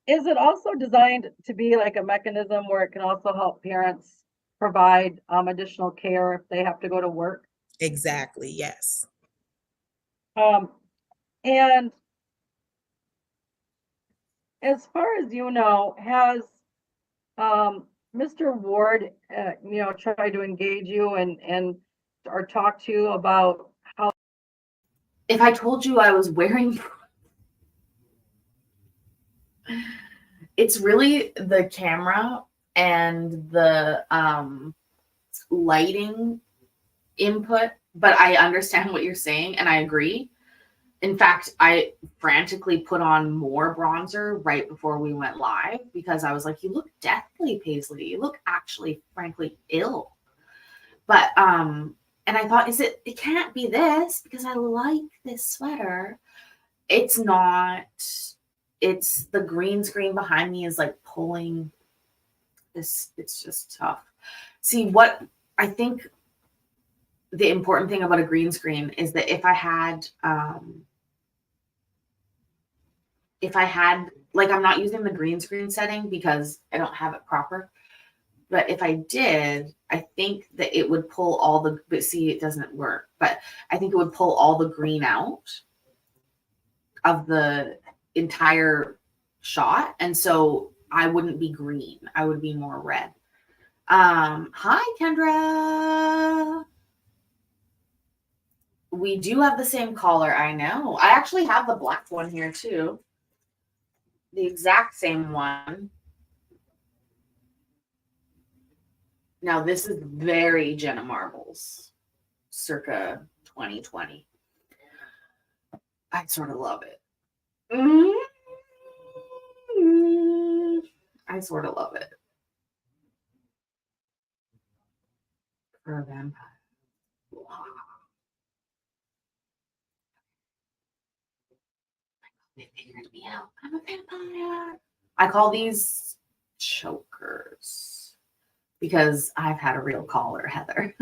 Is it also designed to be like a mechanism where it can also help parents provide additional care if they have to go to work? Exactly, yes. And as far as you know, has Mr. Ward, tried to engage you and or talk to you about how? If I told you I was wearing, it's really the camera and the lighting input, but I understand what you're saying and I agree. In fact, I frantically put on more bronzer right before we went live because I was like, you look deathly, Paisley. You look actually, frankly, ill. But and I thought, it can't be this because I like this sweater. It's not. It's the green screen behind me is like pulling this. It's just tough. See, what I think the important thing about a green screen is that if I had, like, I'm not using the green screen setting because I don't have it proper. But if I did, I think that it would pull all the, but see, it doesn't work. But I think it would pull all the green out of the entire shot. And so I wouldn't be green. I would be more red. Hi, Kendra. We do have the same collar. I know. I actually have the black one here too. The exact same one. Now this is very Jenna Marbles, circa 2020. I sort of love it. I sort of love it. For a vampire. Wow. They figured me out. I'm a vampire. I call these chokers because I've had a real collar, Heather.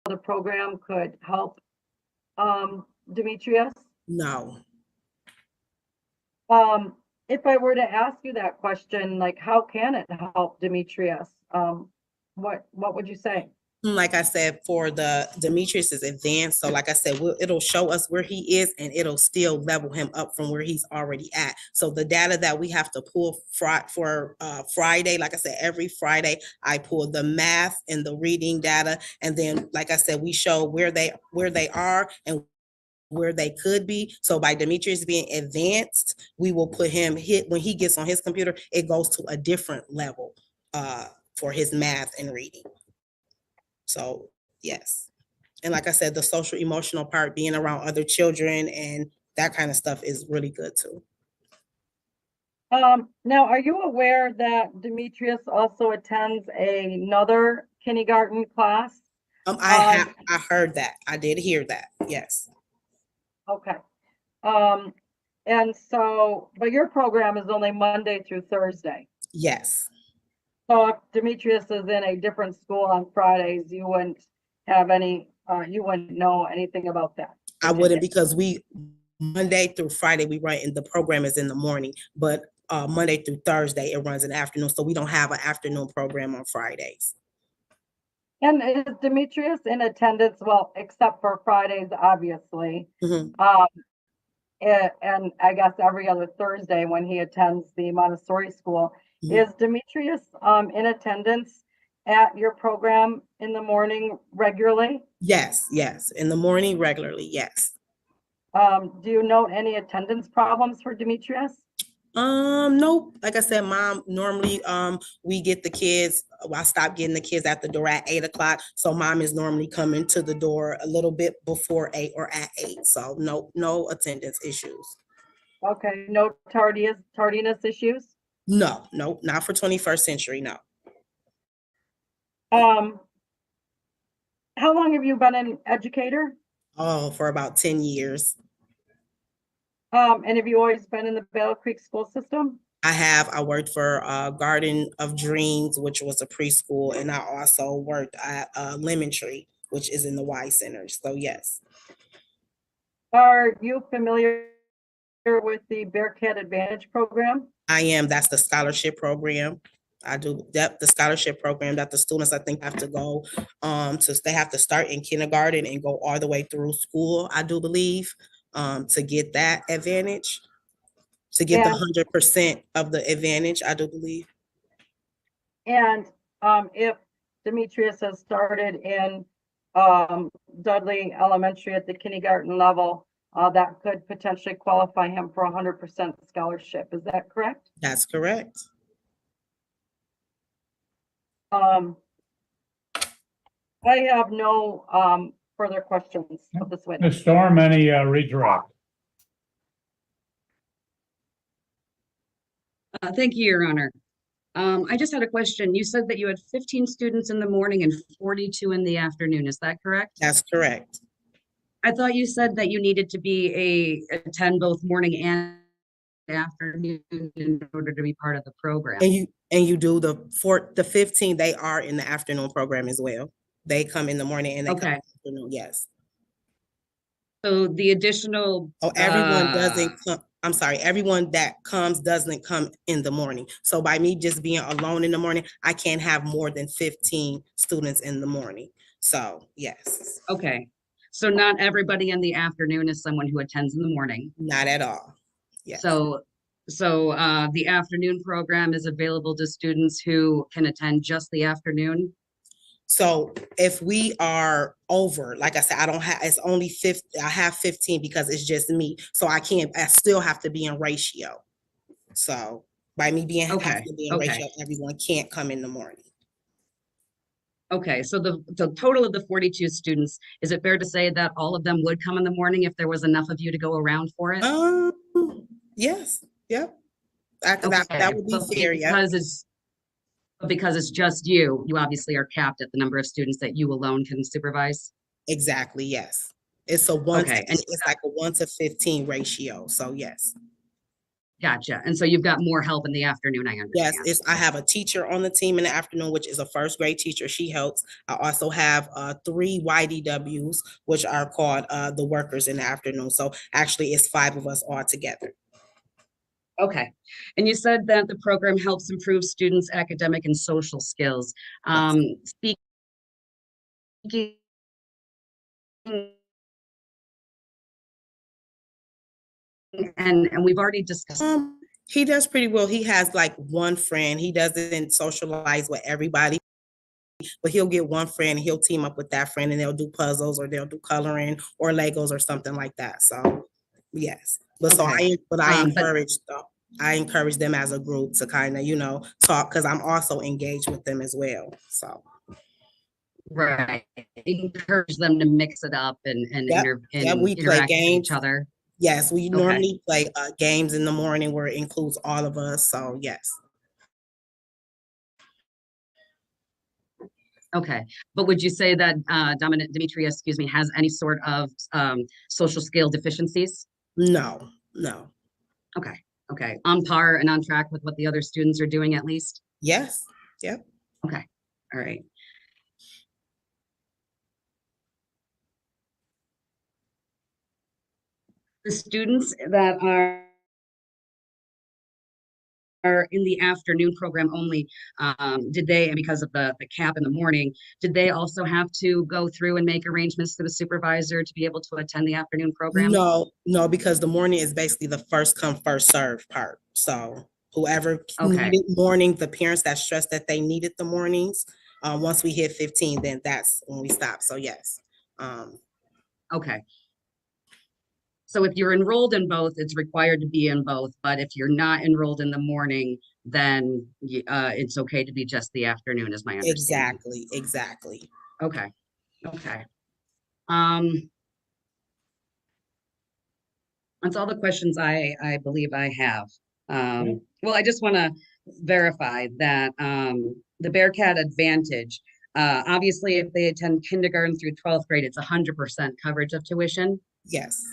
The program could help Demetrius? No. If I were to ask you that question, like, how can it help Demetrius? What would you say? Like I said, for the Demetrius is advanced. So like I said, it'll show us where he is and it'll still level him up from where he's already at. So the data that we have to pull for Friday, like I said, every Friday, I pull the math and the reading data. And then, like I said, we show where they are and where they could be. So by Demetrius being advanced, we will put him when he gets on his computer, it goes to a different level. for his math and reading. So, yes. And like I said, the social emotional part, being around other children and that kind of stuff is really good too. Now, are you aware that Demetrius also attends another kindergarten class? I heard that. I did hear that. Yes. Okay. And so, but your program is only Monday through Thursday. Yes. So if Demetrius is in a different school on Fridays, you wouldn't have any, you wouldn't know anything about that. I wouldn't, because Monday through Friday, we run, and the program is in the morning, but Monday through Thursday, it runs in the afternoon. So we don't have an afternoon program on Fridays. And is Demetrius in attendance? Well, except for Fridays, obviously. Mhm. And I guess every other Thursday when he attends the Montessori school. Mhm. Is Demetrius in attendance at your program in the morning regularly? Yes, yes. In the morning regularly, yes. Do you note any attendance problems for Demetrius? Nope. Like I said, Mom, normally, we get the kids, I stop getting the kids at the door at 8 o'clock. So Mom is normally coming to the door a little bit before 8 or at 8. So no attendance issues. Okay, no tardiness issues? No, not for 21st century, no. How long have you been an educator? Oh, for about 10 years. And have you always been in the Battle Creek school system? I worked for Garden of Dreams, which was a preschool, and I also worked at Lemon Tree, which is in the Y Center. So yes. Are you familiar with the Bearcat Advantage program? I am. That's the scholarship program. I do that, the scholarship program that the students, I think, have to go they have to start in kindergarten and go all the way through school, I do believe, to get that advantage, to get the 100% of the advantage, I do believe. And if Demetrius has started in Dudley Elementary at the kindergarten level, that could potentially qualify him for 100% scholarship. Is that correct? That's correct. I have no further questions of this witness. Ms. Storm, any redirect? Thank you, Your Honor. I just had a question. You said that you had 15 students in the morning and 42 in the afternoon. Is that correct? That's correct. I thought you said that you needed to attend both morning and afternoon in order to be part of the program. And you do the 15, they are in the afternoon program as well. They come in the morning and they come in the afternoon, yes. So the additional. Everyone doesn't come. I'm sorry, everyone that comes doesn't come in the morning. So by me just being alone in the morning, I can't have more than 15 students in the morning. So yes. Okay. So not everybody in the afternoon is someone who attends in the morning. Not at all. Yes. So the afternoon program is available to students who can attend just the afternoon. So if we are over, like I said, it's only 50, I have 15 because it's just me. So I still have to be in ratio. So by me being have to be in ratio, everyone can't come in the morning. Okay, so the total of the 42 students, is it fair to say that all of them would come in the morning if there was enough of you to go around for it? Yes, yep. That would be fair, yeah. Because it's just you obviously are capped at the number of students that you alone can supervise. Exactly, yes. It's a it's like a 1 to 15 ratio. So yes. Gotcha. And so you've got more help in the afternoon, I understand. Yes, I have a teacher on the team in the afternoon, which is a first grade teacher. She helps. I also have 3 YDWs, which are called the workers in the afternoon. So actually it's 5 of us all together. Okay. And you said that the program helps improve students' academic and social skills. Speaking and we've already discussed. He does pretty well. He has like one friend. He doesn't socialize with everybody, but he'll get one friend, he'll team up with that friend and they'll do puzzles or they'll do coloring or Legos or something like that. So yes, but I encourage though. I encourage them as a group to kind of, talk, because I'm also engaged with them as well. So, Right. Encourage them to mix it up and yep, yeah, we play interact with games. each other. Yes, we Okay. normally play games in the morning where it includes all of us. So, yes. Okay, but would you say that Demetrius, excuse me, has any sort of social skill deficiencies? No, no. Okay, okay, on par and on track with what the other students are doing at least? Yes. Yep. Okay, all right. The students that are in the afternoon program only, did they, and because of the cap in the morning, did they also have to go through and make arrangements to the supervisor to be able to attend the afternoon program? No, because the morning is basically the first come, first serve part. So whoever Okay. needed morning, the parents that stressed that they needed the mornings, once we hit 15, then that's when we stop. So yes. Okay. So if you're enrolled in both, it's required to be in both, but if you're not enrolled in the morning, then it's okay to be just the afternoon, is my understanding. Exactly. Okay, okay. That's all the questions I believe I have. Well, I just want to verify that the Bearcat Advantage, obviously, if they attend kindergarten through 12th grade, it's 100% coverage of tuition. Yes.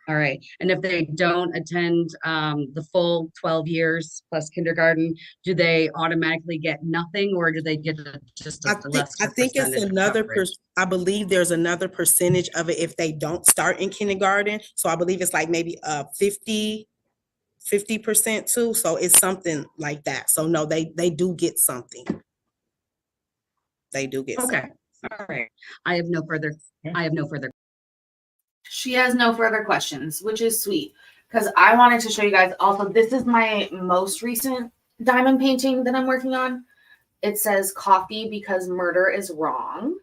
All right. And if they don't attend the full 12 years plus kindergarten, do they automatically get nothing, or do they get just a lesser I think it's percentage of another coverage? I believe there's another percentage of it if they don't start in kindergarten. So I believe it's like maybe 50% too. So it's something like that. So no, they do get something. They do get something. Okay. All right. I have no further. She has no further questions, which is sweet because I wanted to show you guys also. This is my most recent diamond painting that I'm working on. It says coffee because murder is wrong.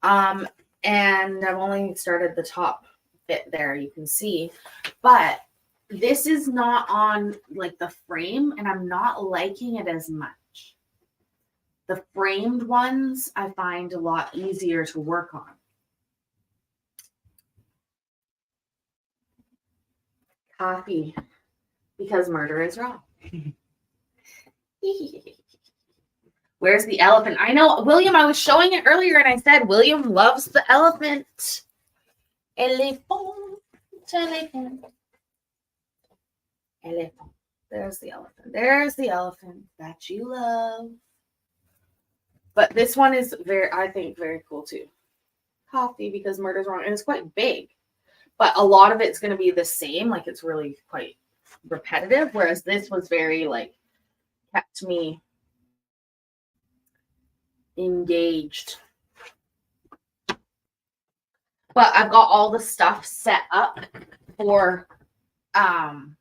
And I've only started the top bit there, you can see, but this is not on like the frame and I'm not liking it as much. The framed ones I find a lot easier to work on. Coffee because murder is wrong. Where's the elephant? I know, William, I was showing it earlier and I said William loves the elephant. Elephant, elephant, elephant. There's the elephant. There's the elephant that you love. But this one is I think very cool too. Coffee because murder's wrong. And it's quite big. But a lot of it's going to be the same. Like it's really quite repetitive. Whereas this was very like kept me engaged. But I've got all the stuff set up for and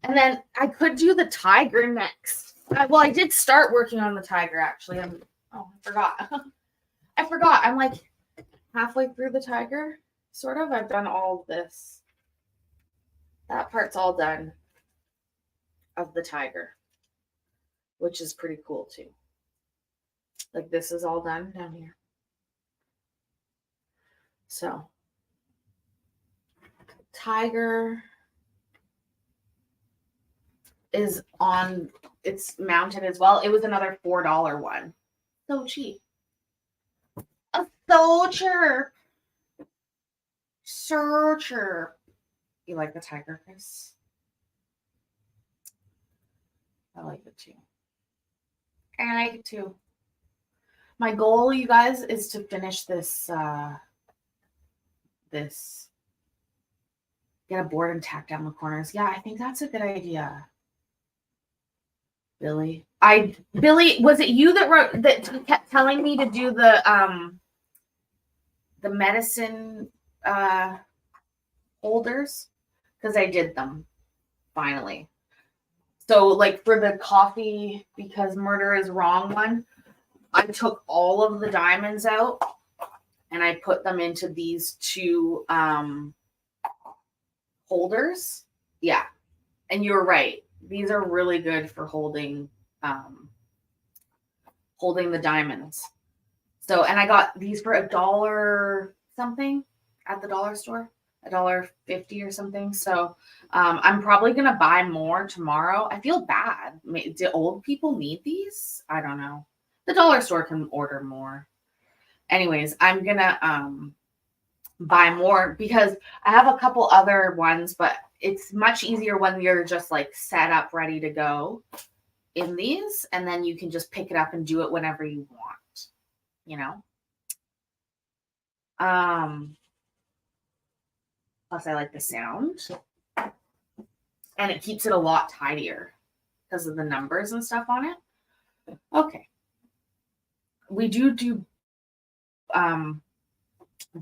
then I could do the tiger next. Well, I did start working on the tiger actually. I forgot. I'm like halfway through the tiger, sort of. I've done all of this. That part's all done of the tiger, which is pretty cool too. Like this is all done down here. So, tiger is on, it's mounted as well. It was another $4 one. So cheap. A soldier. Searcher. You like the tiger, Chris? I like it too. I like it too. My goal, you guys, is to finish this get a board and tack down the corners. Yeah, I think that's a good idea. Billy, was it you that kept telling me to do the medicine holders? Because I did them finally. So like for the coffee because murder is wrong one, I took all of the diamonds out and I put them into these two holders. Yeah. And you're right. These are really good for holding holding the diamonds. So, and I got these for $1 something at the dollar store, $1.50 or something. So, I'm probably gonna buy more tomorrow. I feel bad. Do old people need these? I don't know. The dollar store can order more. Anyways, I'm gonna buy more because I have a couple other ones, but it's much easier when you're just like set up, ready to go in these, and then you can just pick it up and do it whenever you want, you know? Plus I like the sound. And it keeps it a lot tidier because of the numbers and stuff on it. Okay. We do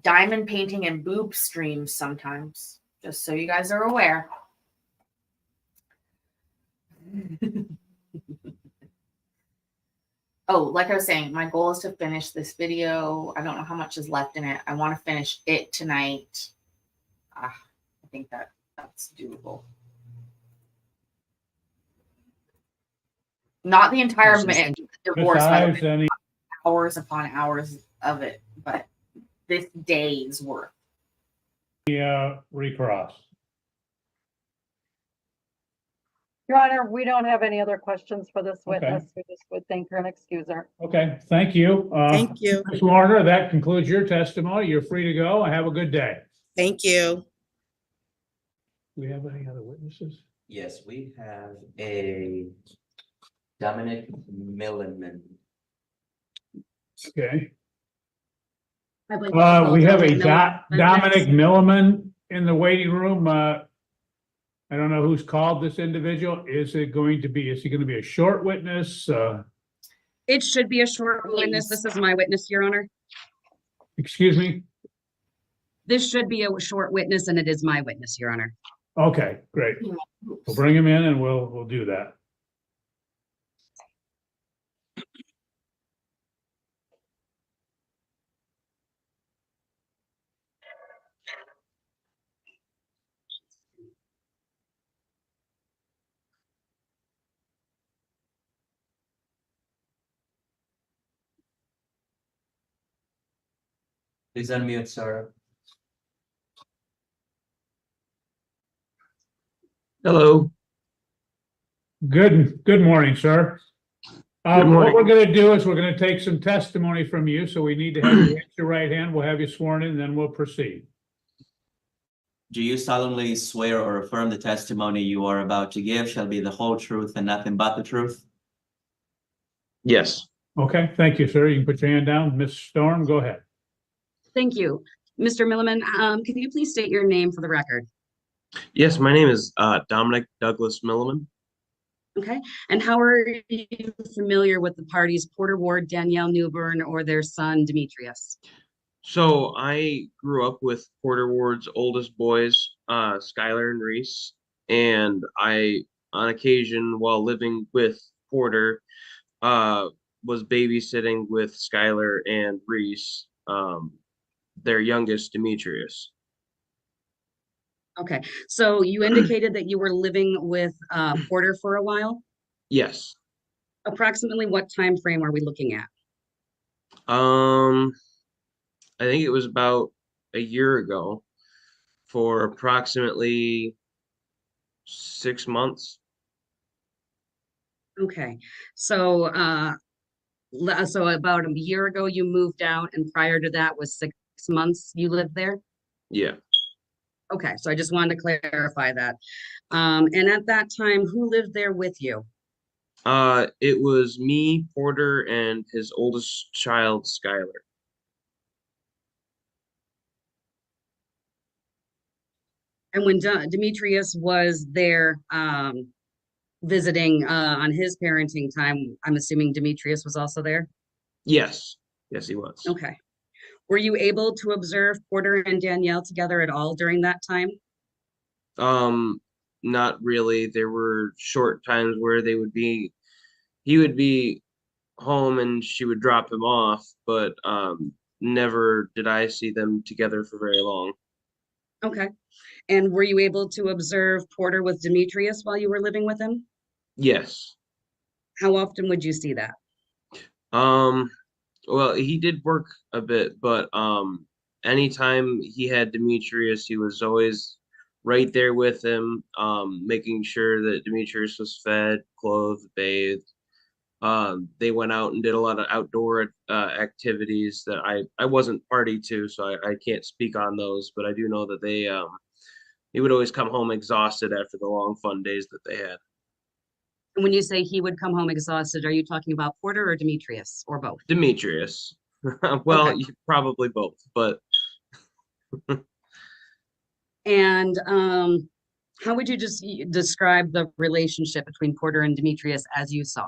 diamond painting and boob streams sometimes, just so you guys are aware. Oh, like I was saying, my goal is to finish this video. I don't know how much is left in it. I want to finish it tonight. I think that's doable. Not the entire divorce, Besides any, hours upon hours of it, but this day's worth. recross. Your Honor, we don't have any other questions for this Okay. witness. We just would thank her and excuse her. Okay, thank you. Thank you. Ms. Warner, that concludes your testimony. You're free to go. Have a good day. Thank you. Do we have any other witnesses? Yes, we have a Dominic Milliman. Okay. I'd like to call We have a Dominic Milliman Dominic next. Milliman in the waiting room. I don't know who's called this individual. Is he going to be a short witness? It should be a short witness. This is my witness, Your Honor. Excuse me? This should be a short witness, and it is my witness, Your Honor. Okay, great. We'll bring him in and we'll do that. Please unmute, sir. Hello. Good morning, sir. Good morning. What we're gonna do is we're gonna take some testimony from you, so we need to have you raise your right hand. We'll have you sworn in, then we'll proceed. Do you solemnly swear or affirm the testimony you are about to give shall be the whole truth and nothing but the truth? Yes. Okay, thank you, sir. You can put your hand down. Ms. Storm, go ahead. Thank you. Mr. Milliman, can you please state your name for the record? Yes, my name is Dominic Douglas Milliman. Okay. And how are you familiar with the parties Porter Ward, Danielle Newburn, or their son Demetrius? So I grew up with Porter Ward's oldest boys, Skylar and Reese, and I, on occasion, while living with Porter, was babysitting with Skylar and Reese, their youngest, Demetrius. Okay. So you indicated that you were living with Porter for a while. Yes. Approximately what time frame are we looking at? I think it was about a year ago for approximately 6 months. Okay. So so about a year ago you moved out, and prior to that was 6 months you lived there? Yeah. Okay, so I just wanted to clarify that. And at that time, who lived there with you? It was me, Porter, and his oldest child, Skylar. And when Demetrius was there visiting on his parenting time, I'm assuming Demetrius was also there? Yes. Yes, he was. Okay. Were you able to observe Porter and Danielle together at all during that time? Not really. There were short times where he would be home and she would drop him off, but never did I see them together for very long. Okay. And were you able to observe Porter with Demetrius while you were living with him? Yes. How often would you see that? Um, well, he did work a bit, but anytime he had Demetrius, he was always right there with him, making sure that Demetrius was fed, clothed, bathed. They went out and did a lot of outdoor activities that I wasn't party to, so I can't speak on those, but I do know that he would always come home exhausted after the long fun days that they had. And when you say he would come home exhausted, are you talking about Porter or Demetrius or both? Demetrius. Well, Okay. probably both, but And how would you just describe the relationship between Porter and Demetrius as you saw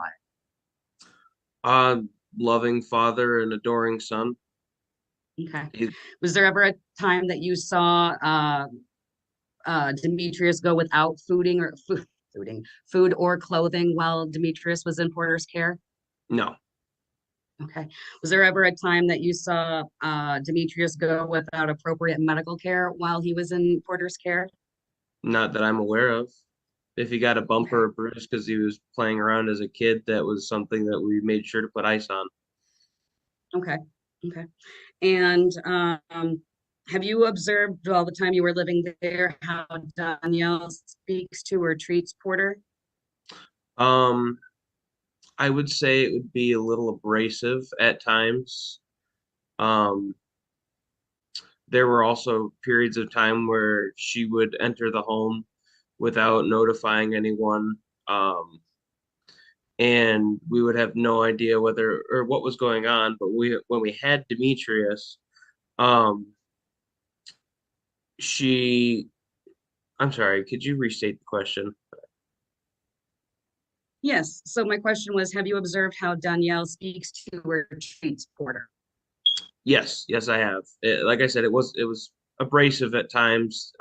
it? loving father and adoring son. Okay. He- Was there ever a time that you saw Demetrius go without food or clothing while Demetrius was in Porter's care? no, Okay. Was there ever a time that you saw Demetrius go without appropriate medical care while he was in Porter's care? not that I'm aware of. If he got a bump or Okay. a bruise because he was playing around as a kid, that was something that we made sure to put ice on. Okay. Okay. And have you observed all the time you were living there how Danielle speaks to or treats Porter? Um, I would say it would be a little abrasive at times. Um, there were also periods of time where she would enter the home without notifying anyone. And we would have no idea whether or what was going on. But when we had Demetrius, um, she, I'm sorry, could you restate the question? Yes. So my question was, have you observed how Danielle speaks to or treats Porter? Yes, yes, I have. Like I said, it was abrasive at times.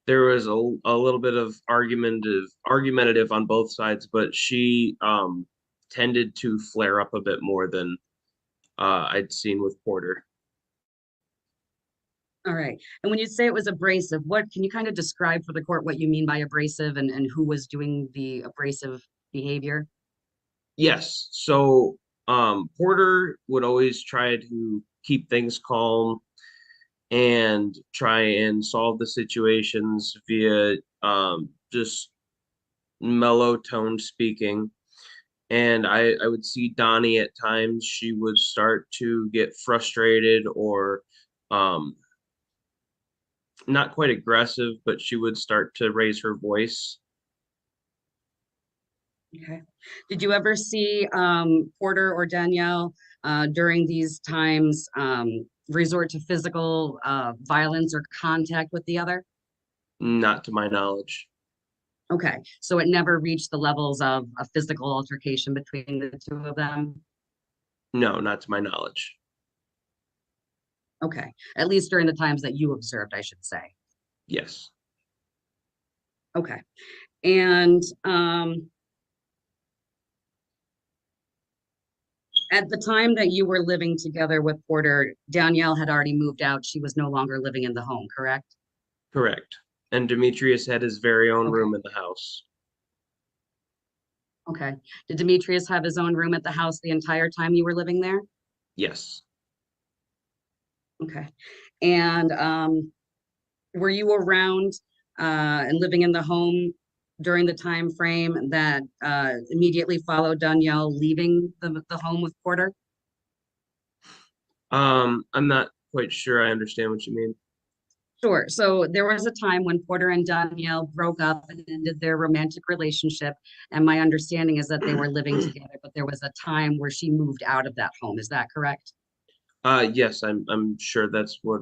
There was a little bit of argumentative on both sides, but she tended to flare up a bit more than I'd seen with Porter. All right. And when you say it was abrasive, what can you kind of describe for the court what you mean by abrasive and who was doing the abrasive behavior? Yes, so Porter would always try to keep things calm and try and solve the situations via just mellow toned speaking. And I would see Donnie at times, she would start to get frustrated or um, not quite aggressive, but she would start to raise her voice. Okay. Did you ever see Porter or Danielle during these times resort to physical violence or contact with the other? Not to my knowledge. Okay, so it never reached the levels of a physical altercation between the two of them? No, not to my knowledge. Okay, at least during the times that you observed, I should say. Yes. Okay, and at the time that you were living together with Porter, Danielle had already moved out. She was no longer living in the home, correct? Correct. And Demetrius had his very own Okay. room in the house. Okay. Did Demetrius have his own room at the house the entire time you were living there? Yes. Okay. And were you around and living in the home during the time frame that immediately followed Danielle leaving the home with Porter? I'm not quite sure I understand what you mean. Sure. So there was a time when Porter and Danielle broke up and ended their romantic relationship. And my understanding is that they were living together, but there was a time where she moved out of that home. Is that correct? Yes, I'm sure that's what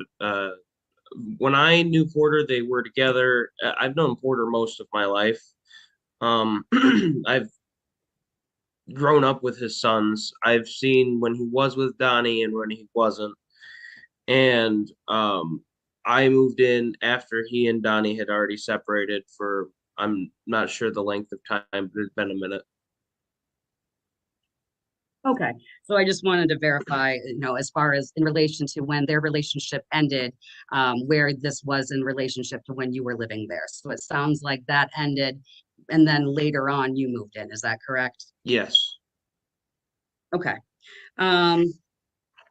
when I knew Porter, they were together. I've known Porter most of my life. I've grown up with his sons. I've seen when he was with Donnie and when he wasn't. And I moved in after he and Donnie had already separated for I'm not sure the length of time, but it's been a minute. Okay, so I just wanted to verify, as far as in relation to when their relationship ended, where this was in relationship to when you were living there. So it sounds like that ended, and then later on you moved in. Is that correct? Yes. Okay. Um,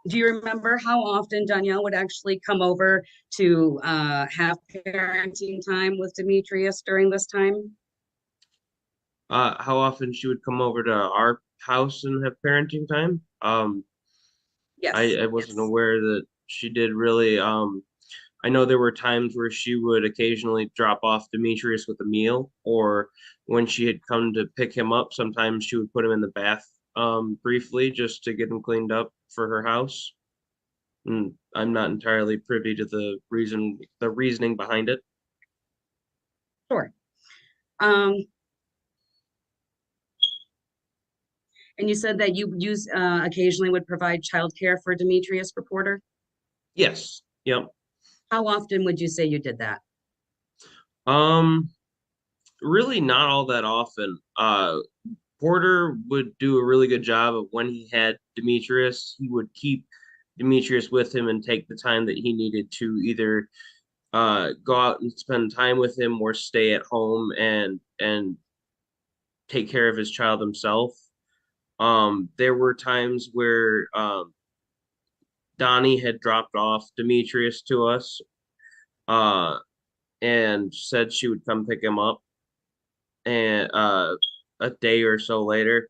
do you remember how often Danielle would actually come over to have parenting time with Demetrius during this time? How often she would come over to our house and have parenting time? Yes. I wasn't aware that she did really. I know there were times where she would occasionally drop off Demetrius with a meal, or when she had come to pick him up, sometimes she would put him in the bath briefly just to get him cleaned up for her house. And I'm not entirely privy to the reasoning behind it. Sure. Um, and you said that you occasionally would provide childcare for Demetrius Reporter. Yes. Yep. How often would you say you did that? Um, Really not all that often. Porter would do a really good job of when he had Demetrius, he would keep Demetrius with him and take the time that he needed to either go out and spend time with him or stay at home and take care of his child himself. There were times where Donnie had dropped off Demetrius to us uh, and said she would come pick him up and a day or so later,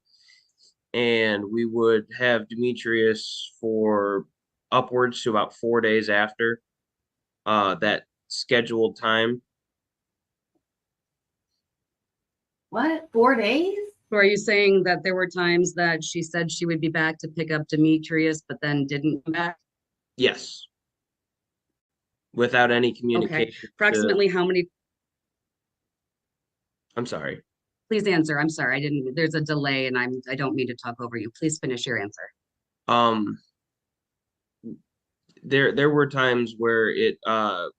and we would have Demetrius for upwards to about 4 days after that scheduled time. What? 4 days? So are you saying that there were times that she said she would be back to pick up Demetrius, but then didn't come back? Yes, without any Okay. communication. Approximately how many? I'm sorry. Please answer. I'm sorry. There's a delay and I don't mean to talk over you. Please finish your answer. Um, there were times where it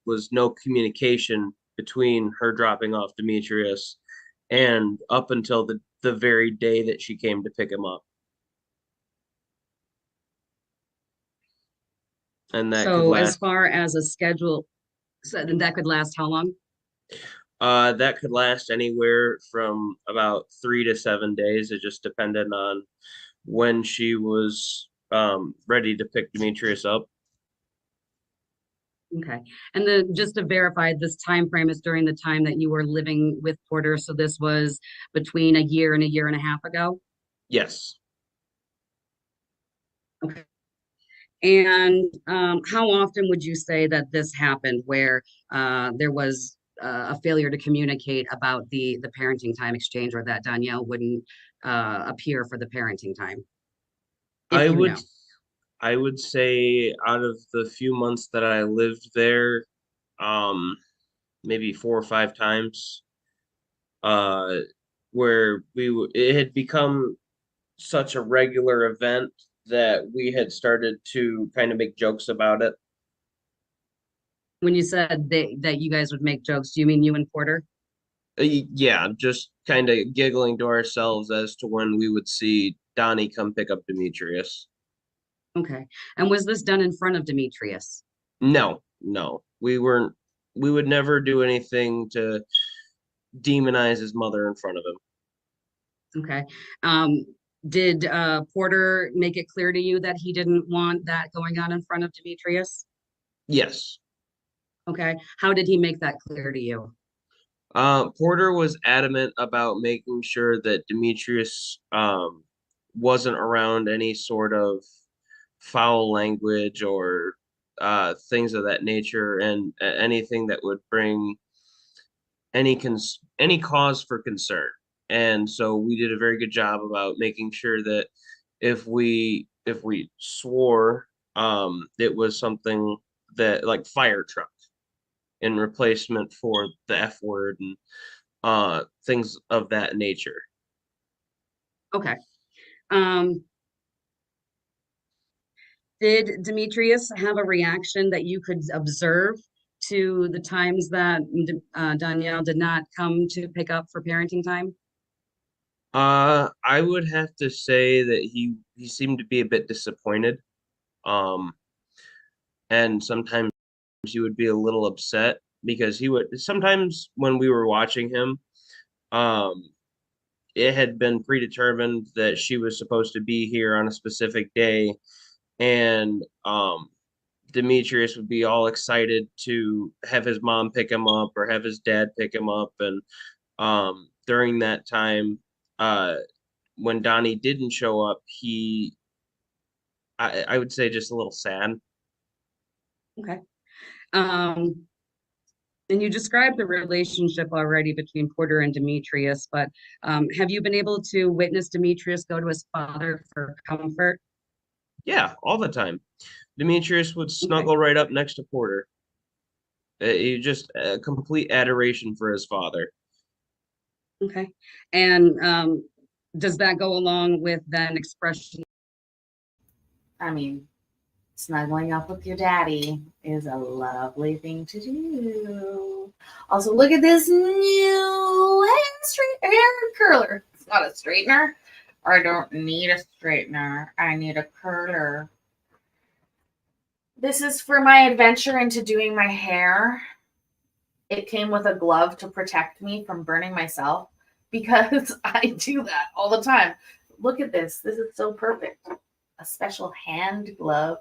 was no communication between her dropping off Demetrius and up until the very day that she came to pick him up. And that could So as last far as a schedule, so then that could last how long? that could last anywhere from about 3 to 7 days. It just depended on when she was ready to pick Demetrius up. Okay. And then just to verify, this time frame is during the time that you were living with Porter. So this was between a year and a half ago? Yes. Okay. And how often would you say that this happened where there was a failure to communicate about the parenting time exchange, or that Danielle wouldn't appear for the parenting time? If I you would know. I would say out of the few months that I lived there, maybe 4 or 5 times, uh, where it had become such a regular event that we had started to kind of make jokes about it. When you said that you guys would make jokes, do you mean you and Porter? Yeah, just kind of giggling to ourselves as to when we would see Donnie come pick up Demetrius. Okay. And was this done in front of Demetrius? No, no, we weren't. We would never do anything to demonize his mother in front of him. Okay. Did Porter make it clear to you that he didn't want that going on in front of Demetrius? Yes. Okay. How did he make that clear to you? Porter was adamant about making sure that Demetrius wasn't around any sort of foul language or things of that nature, and anything that would bring any cause for concern. And so we did a very good job about making sure that if we swore, it was something that, like, fire truck in replacement for the F word and things of that nature. Okay. Did Demetrius have a reaction that you could observe to the times that Danielle did not come to pick up for parenting time? I would have to say that he seemed to be a bit disappointed. Um, and sometimes he would be a little upset because he would sometimes when we were watching him, um, it had been predetermined that she was supposed to be here on a specific day, and Demetrius would be all excited to have his mom pick him up or have his dad pick him up, and during that time, uh, when Donnie didn't show up, I would say just a little sad. Okay. Um, and you described the relationship already between Porter and Demetrius, but have you been able to witness Demetrius go to his father for comfort? Yeah, all the time. Demetrius would Okay. snuggle right up next to Porter. He just a complete adoration for his father. Okay. And does that go along with then expression? I mean, snuggling up with your daddy is a lovely thing to do. Also, look at this new hair curler. It's not a straightener. I don't need a straightener. I need a curler. This is for my adventure into doing my hair. It came with a glove to protect me from burning myself because I do that all the time. Look at this. This is so perfect. A special hand glove.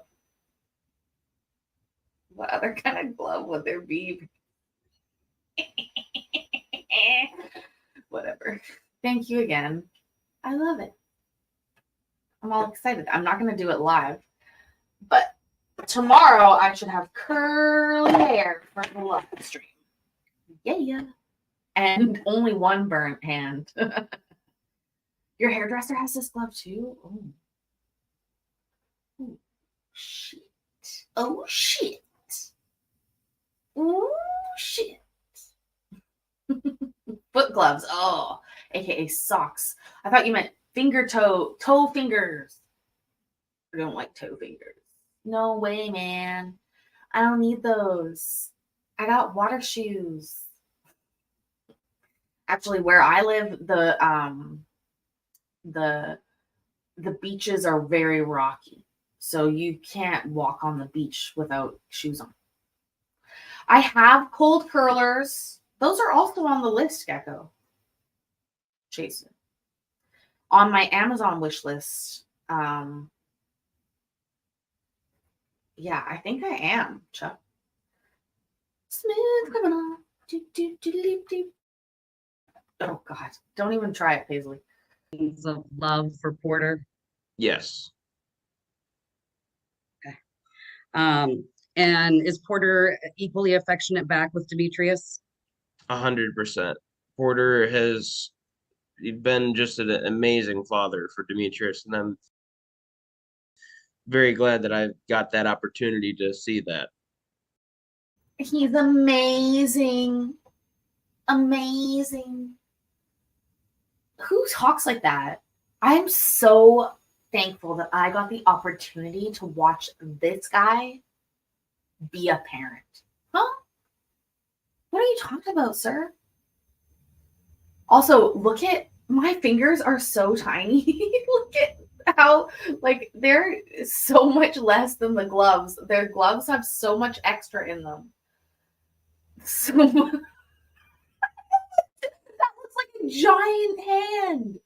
What other kind of glove would there be? Whatever. Thank you again. I love it. I'm all excited. I'm not going to do it live, but tomorrow I should have curly hair for the live stream. Yeah. And only one burnt hand. Your hairdresser has this glove too? Oh, shit. Oh, shit. Oh, shit. Foot gloves. Oh, aka socks. I thought you meant toe fingers. I don't like toe fingers. No way, man. I don't need those. I got water shoes. Actually, where I live, the beaches are very rocky. So you can't walk on the beach without shoes on. I have cold curlers. Those are also on the list, Gecko. Jason. On my Amazon wish list. Yeah, I think I am, Chuck. Smooth criminal. Oh God. Don't even try it, Paisley. Of love for Porter. Yes. And is Porter equally affectionate back with Demetrius? 100%. Porter has been just an amazing father for Demetrius, and I'm very glad that I got that opportunity to see that. He's amazing. Amazing. Who talks like that? I'm so thankful that I got the opportunity to watch this guy be a parent. Huh? What are you talking about, sir? Also, look at my fingers are so tiny. Look at how like they're so much less than the gloves. Their gloves have so much extra in them. So much. That looks like a giant hand.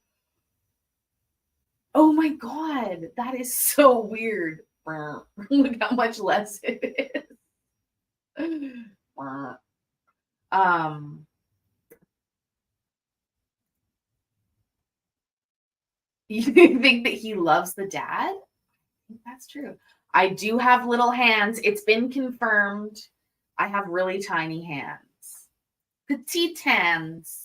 Oh my God, that is so weird. Look how much less it is. You think that he loves the dad? I think that's true. I do have little hands. It's been confirmed. I have really tiny hands. Petite hands.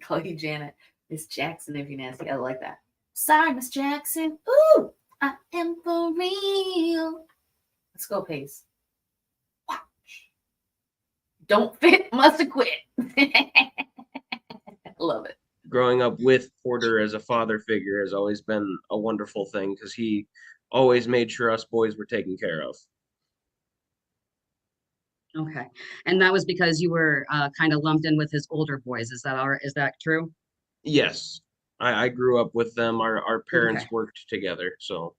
Call you Janet. Miss Jackson if you're nasty. I like that. Sorry, Miss Jackson. Ooh, I am for real. Let's go, Pace. Watch. Don't fit, must have quit. Love it. Growing up with Porter as a father figure has always been a wonderful thing because he always made sure us boys were taken care of. Okay, and that was because you were kind of lumped in with his older boys. Is that true? Yes, I grew up with them. Our parents Okay. worked together, so.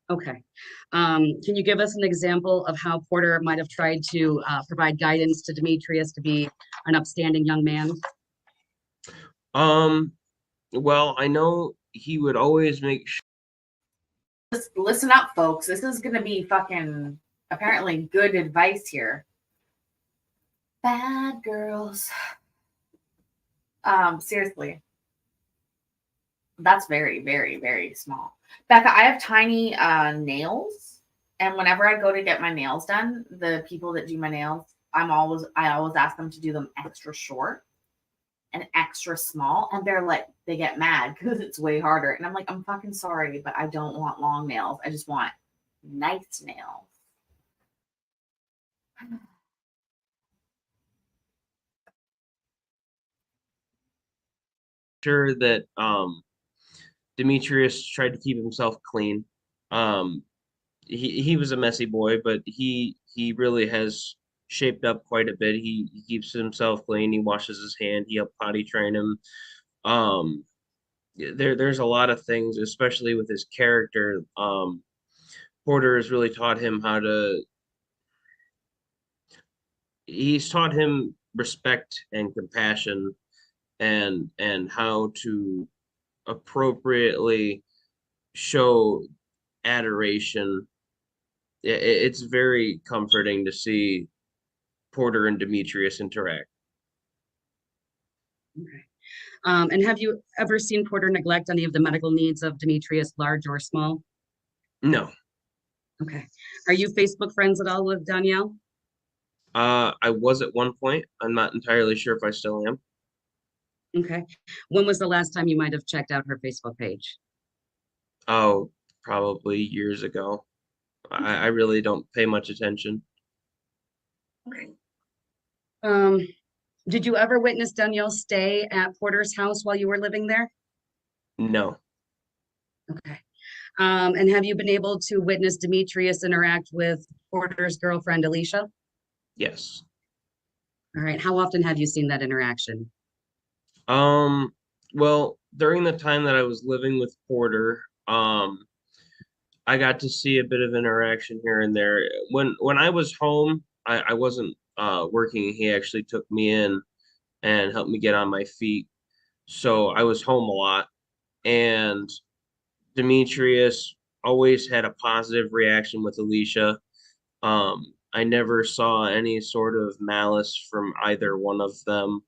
Okay. Can you give us an example of how Porter might have tried to provide guidance to Demetrius to be an upstanding young man? Well, I know he would always make sure. Just listen up, folks. This is gonna be fucking apparently good advice here. Bad girls. Seriously. That's very, very, very small. Becca, I have tiny nails, and whenever I go to get my nails done, the people that do my nails, I always ask them to do them extra short and extra small, and they get mad because it's way harder. And I'm like, I'm fucking sorry, but I don't want long nails. I just want nice nails. Sure that Demetrius tried to keep himself clean. Um, he was a messy boy, but he really has shaped up quite a bit. He keeps himself clean. He washes his hand. He helped potty train him. Um, there's a lot of things, especially with his character. Porter has really taught him how to. He's taught him respect and compassion, and how to appropriately show adoration. It's very comforting to see Porter and Demetrius interact. Okay. And have you ever seen Porter neglect any of the medical needs of Demetrius, large or small? No, Okay. Are you Facebook friends at all with Danielle? I was at one point. I'm not entirely sure if I still am. Okay. When was the last time you might have checked out her Facebook page? Oh, probably years ago. I really don't pay much attention. Okay. Um, did you ever witness Danielle stay at Porter's house while you were living there? No, Okay. And have you been able to witness Demetrius interact with Porter's girlfriend, Alicia? yes. All right. How often have you seen that interaction? Well, during the time that I was living with Porter, I got to see a bit of interaction here and there. When I was home, I wasn't working. He actually took me in and helped me get on my feet. So I was home a lot. And Demetrius always had a positive reaction with Alicia. I never saw any sort of malice from either one of them.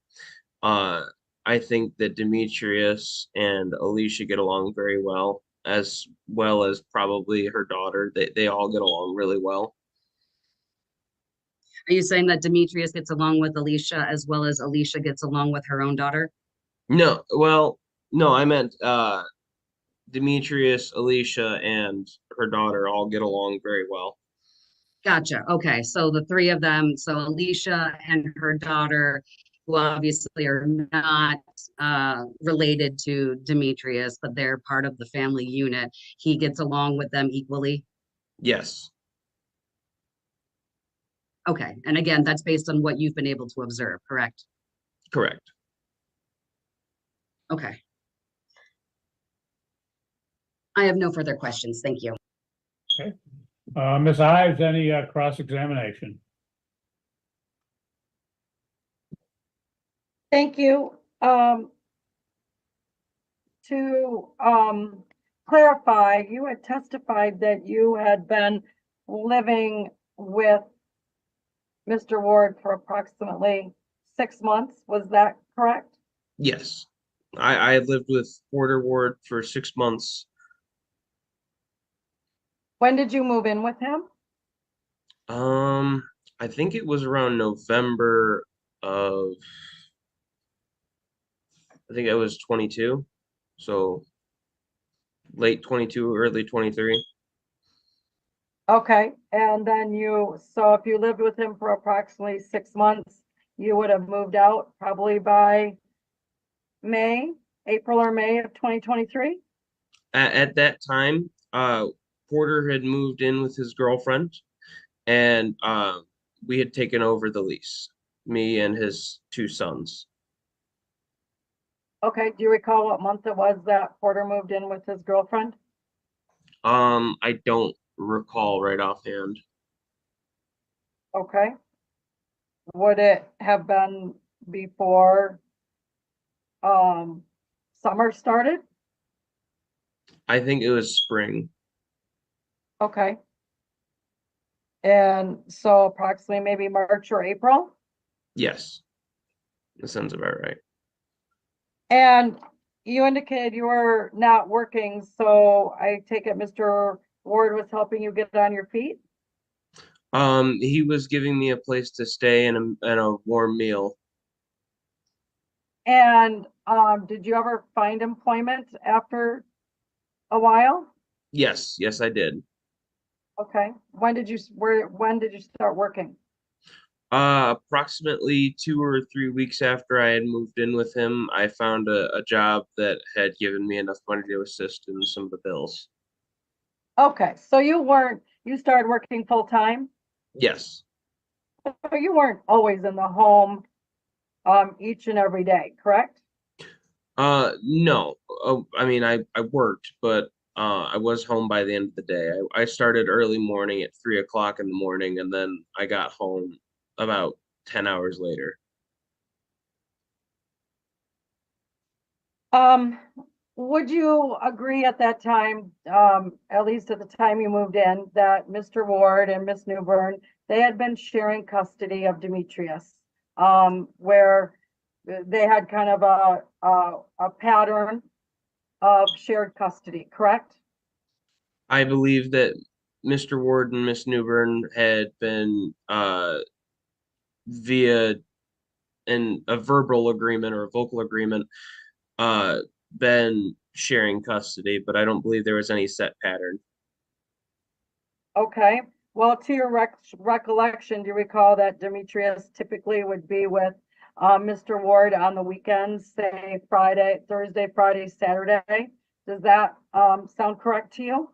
Uh, I think that Demetrius and Alicia get along very well as probably her daughter. They all get along really well. Are you saying that Demetrius gets along with Alicia as well as Alicia gets along with her own daughter? No, well, no, I meant Demetrius, Alicia, and her daughter all get along very well. Gotcha. Okay. So the three of them, so Alicia and her daughter, who obviously are not related to Demetrius, but they're part of the family unit. He gets along with them equally. Yes, Okay. And again, that's based on what you've been able to observe, correct? correct. Okay. I have no further questions. Thank you. Ms. Ives, any cross-examination? Thank you. To clarify, you had testified that you had been living with Mr. Ward for approximately 6 months. Was that correct? Yes. I lived with Porter Ward for 6 months. When did you move in with him? Um, I think it was around November of, I think I was 22. So late 22, early 23. Okay, and then so if you lived with him for approximately 6 months, you would have moved out probably by April or May of 2023? At that time, Porter had moved in with his girlfriend, and we had taken over the lease, me and his two sons. Okay, do you recall what month it was that Porter moved in with his girlfriend? I don't recall right offhand. Okay. Would it have been before summer started? I think it was spring. Okay. And so approximately maybe March or April? Yes, that sounds about right. And you indicated you were not working, so I take it Mr. Ward was helping you get on your feet? He was giving me a place to stay and a warm meal. And did you ever find employment after a while? Yes, yes, I did. Okay. When did you start working? Approximately 2 or 3 weeks after I had moved in with him, I found a job that had given me enough money to assist in some of the bills. Okay, so you started working full time? Yes. So you weren't always in the home each and every day, correct? No. I mean, I worked, but I was home by the end of the day. I started early morning at 3 o'clock in the morning, and then I got home about 10 hours later. Um, would you agree at that time, at least at the time you moved in, that Mr. Ward and Miss Newbern, they had been sharing custody of Demetrius, where they had kind of a pattern of shared custody, correct? I believe that Mr. Ward and Miss Newbern had been via a verbal agreement or a vocal agreement uh been sharing custody, but I don't believe there was any set pattern. Okay, well, to your recollection, do you recall that Demetrius typically would be with Mr. Ward on the weekends, say Friday, Thursday, Friday, Saturday? Does that sound correct to you?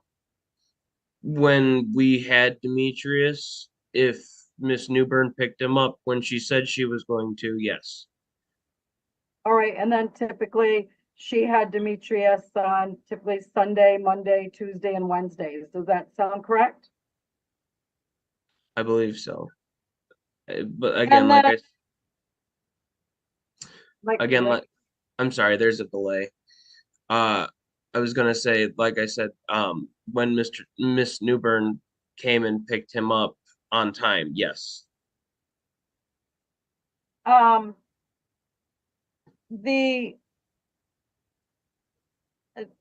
When we had Demetrius, if Miss Newbern picked him up when she said she was going to, yes. All right, and then typically she had Demetrius on typically Sunday, Monday, Tuesday, and Wednesdays. Does that sound correct? I believe so. But And again, then, like, like I'm sorry, there's a delay. Uh, I was gonna say, like I said, when Miss Newbern came and picked him up on time, yes. um, the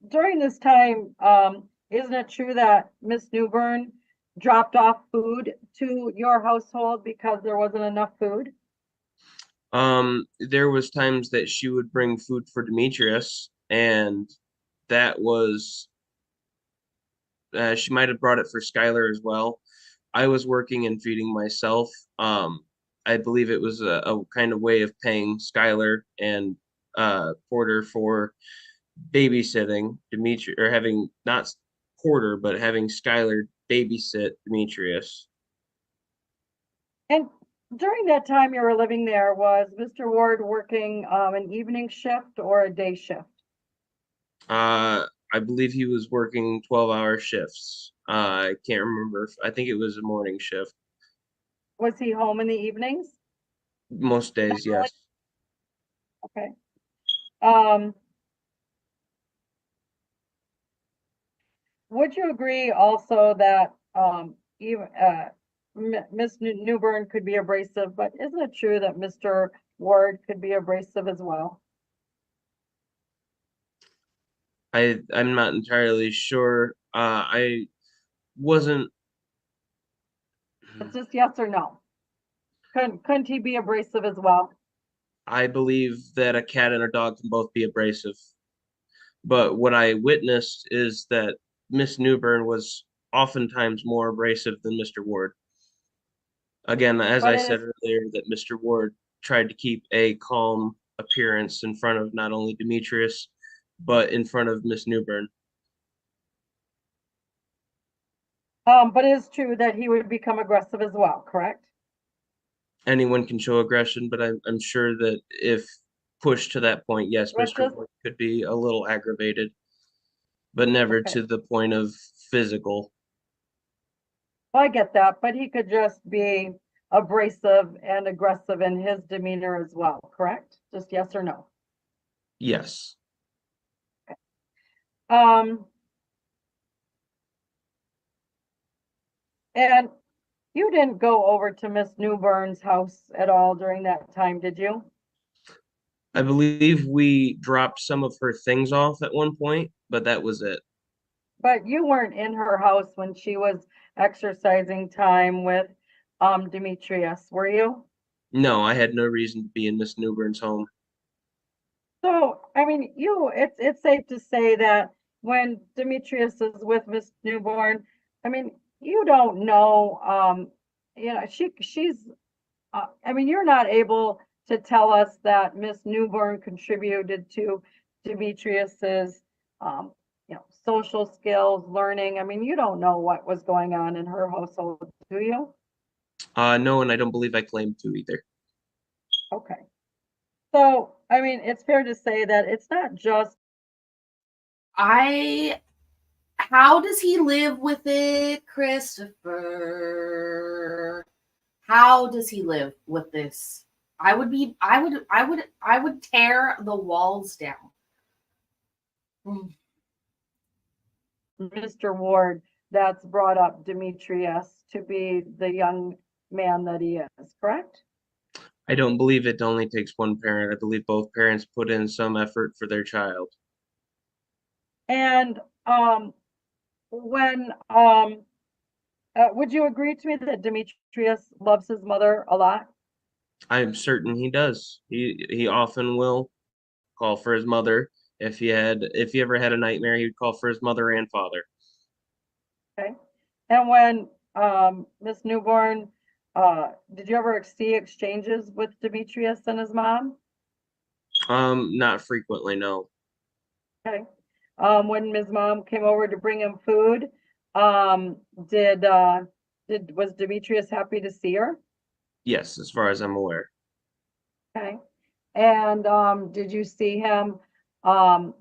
during this time, isn't it true that Miss Newbern dropped off food to your household because there wasn't enough food? There was times that she would bring food for Demetrius, and that was she might have brought it for Skylar as well. I was working and feeding myself. I believe it was a kind of way of paying Skylar and Porter for babysitting Demetri, or having not Porter, but having Skylar babysit Demetrius. And during that time you were living there, was Mr. Ward working an evening shift or a day shift? I believe he was working 12-hour shifts. I can't remember. I think it was a morning shift. Was he home in the evenings? Most days, yes. Okay. Um, would you agree also that even Miss Newbern could be abrasive, but isn't it true that Mr. Ward could be abrasive as well? I'm not entirely sure. I wasn't. It's just yes or no. Couldn't he be abrasive as well? I believe that a cat and a dog can both be abrasive, but what I witnessed is that Miss Newbern was oftentimes more abrasive than Mr. Ward. Again, as But I it said is earlier, that Mr. Ward tried to keep a calm appearance in front of not only Demetrius, but in front of Miss Newbern. But it is true that he would become aggressive as well, correct? Anyone can show aggression, but I'm sure that if pushed to that point, yes, But Mr. just, Ward could be a little aggravated, but never okay, to the point of physical. well, I get that, but he could just be abrasive and aggressive in his demeanor as well, correct? Just yes or no? Yes. Um, and you didn't go over to Miss Newburn's house at all during that time, did you? I believe we dropped some of her things off at one point, but that was it. But you weren't in her house when she was exercising time with Demetrius, were you? No, I had no reason to be in Miss Newburn's home. So, I mean, it's safe to say that when Demetrius is with Miss Newborn, I mean, you don't know, she's, I mean, you're not able to tell us that Miss Newborn contributed to Demetrius's, social skills, learning. I mean, you don't know what was going on in her household, do you? No, and I don't believe I claimed to either. Okay. So, I mean, it's fair to say that it's not just How does he live with it, Christopher? How does he live with this? I would tear the walls down. Mr. Ward that's brought up Demetrius to be the young man that he is, correct? I don't believe it only takes one parent. I believe both parents put in some effort for their child. And when would you agree to me that Demetrius loves his mother a lot? I'm certain he does. He often will call for his mother. If he ever had a nightmare, he would call for his mother and father. Okay. And when Miss Newborn, did you ever see exchanges with Demetrius and his mom? Not frequently, no. Okay. When Ms. Mom came over to bring him food, was Demetrius happy to see her? Yes, as far as I'm aware. Okay. And did you see him,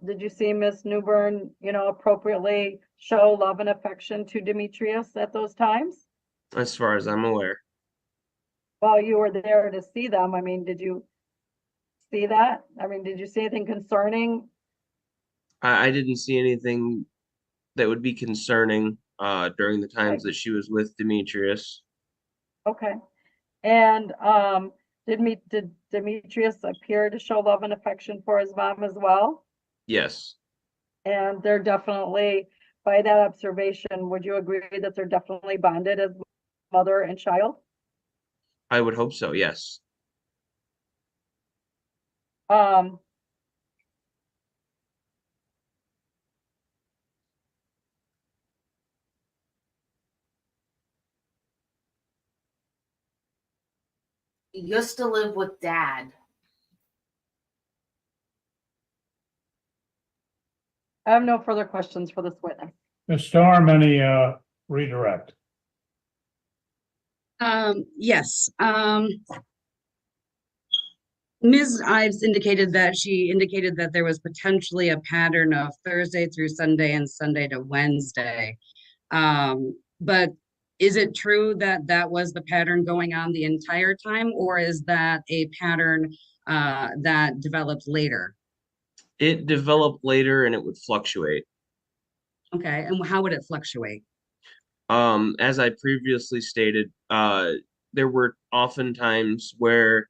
did you see Miss Newburn, appropriately show love and affection to Demetrius at those times? As far as I'm aware. While you were there to see them, I mean, did you see that? I mean, did you see anything concerning? I didn't see anything that would be concerning during the times Okay. that she was with Demetrius. Okay. And did Demetrius appear to show love and affection for his mom as well? Yes, And they're definitely, by that observation, would you agree that they're definitely bonded as mother and child? I would hope so, yes. Um, He used to live with dad. I have no further questions for this witness. Ms. Storm, any redirect? Yes. Ms. Ives indicated that there was potentially a pattern of Thursday through Sunday and Sunday to Wednesday. But is it true that that was the pattern going on the entire time, or is that a pattern that developed later? It developed later and it would fluctuate. Okay, and how would it fluctuate? As I previously stated, there were often times where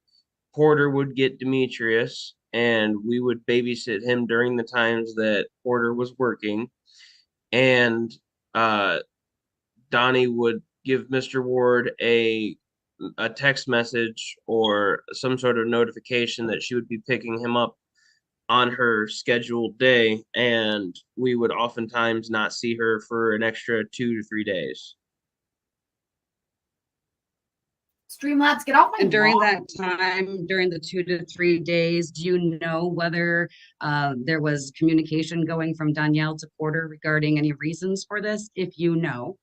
Porter would get Demetrius and we would babysit him during the times that Porter was working. And Donnie would give Mr. Ward a text message or some sort of notification that she would be picking him up on her scheduled day, and we would oftentimes not see her for an extra 2 to 3 days. Streamlabs, get off my And during lawn. that time, during the 2 to 3 days, do you know whether there was communication going from Danielle to Porter regarding any reasons for this, if you know?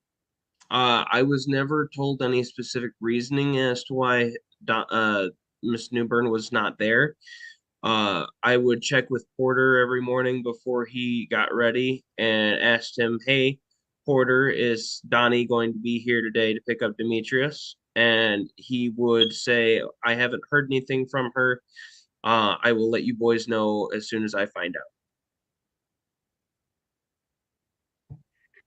I was never told any specific reasoning as to why Miss Newbern was not there. I would check with Porter every morning before he got ready and asked him, "Hey, Porter, is Donnie going to be here today to pick up Demetrius?" And he would say, "I haven't heard anything from her. I will let you boys know as soon as I find out."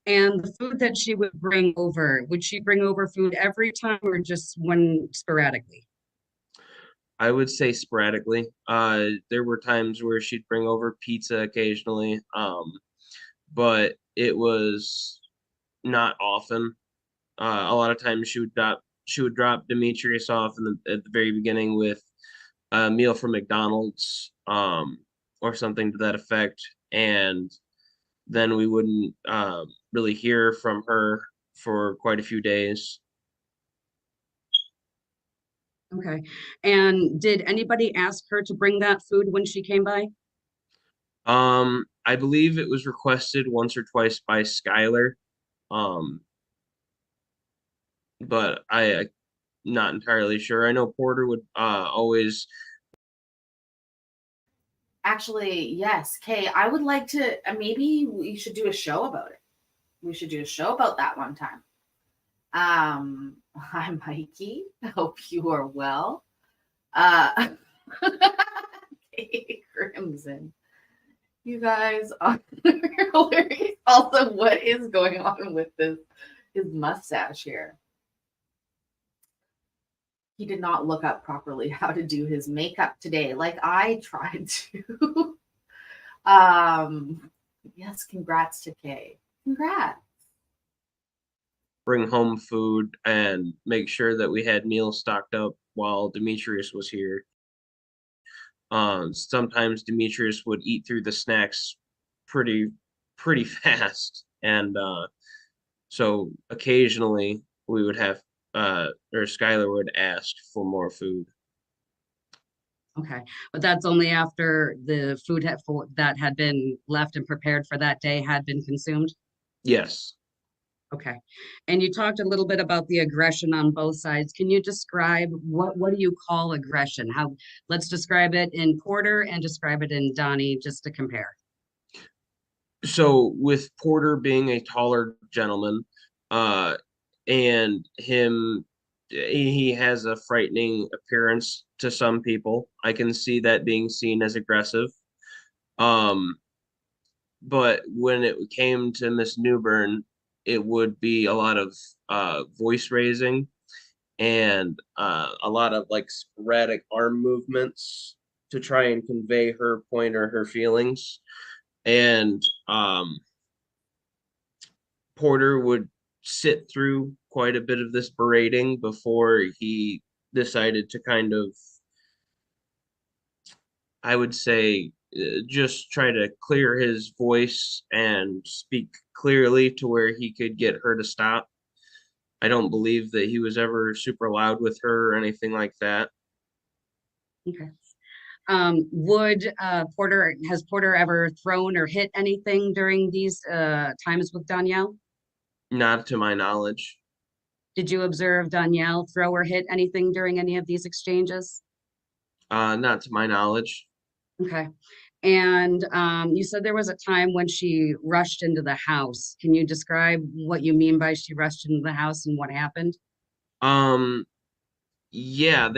And the food that she would bring over, would she bring over food every time or just when sporadically? I would say sporadically. There were times where she'd bring over pizza occasionally, but it was not often. A lot of times she would drop Demetrius off at the very beginning with a meal from McDonald's, or something to that effect, and then we wouldn't really hear from her for quite a few days. Okay. And did anybody ask her to bring that food when she came by? I believe it was requested once or twice by Skylar, um, but I not entirely sure. I know Porter would always. Actually, yes, Kay, I would like to, maybe we should do a show about it. We should do a show about that one time. Hi, Mikey. I hope you are well. Kay Crimson. You guys are hilarious. Also, what is going on with his mustache here? He did not look up properly how to do his makeup today, like I tried to. Yes, congrats to Kay. Congrats. Bring home food and make sure that we had meals stocked up while Demetrius was here. Sometimes Demetrius would eat through the snacks pretty fast, and so occasionally we would have or Skylar would ask for more food. Okay, but that's only after the food that had been left and prepared for that day had been consumed? Yes. Okay. And you talked a little bit about the aggression on both sides. Can you describe what do you call aggression? Let's describe it in Porter and describe it in Donnie just to compare. So with Porter being a taller gentleman, and he has a frightening appearance to some people. I can see that being seen as aggressive. But when it came to Miss Newbern, it would be a lot of voice raising and a lot of like sporadic arm movements to try and convey her point or her feelings. And Porter would sit through quite a bit of this berating before he decided to kind of, I would say, just try to clear his voice and speak clearly to where he could get her to stop. I don't believe that he was ever super loud with her or anything like that. Okay. Has Porter ever thrown or hit anything during these times with Danielle? Not to my knowledge. Did you observe Danielle throw or hit anything during any of these exchanges? Not to my knowledge. Okay. And you said there was a time when she rushed into the house. Can you describe what you mean by she rushed into the house and what happened? Yeah,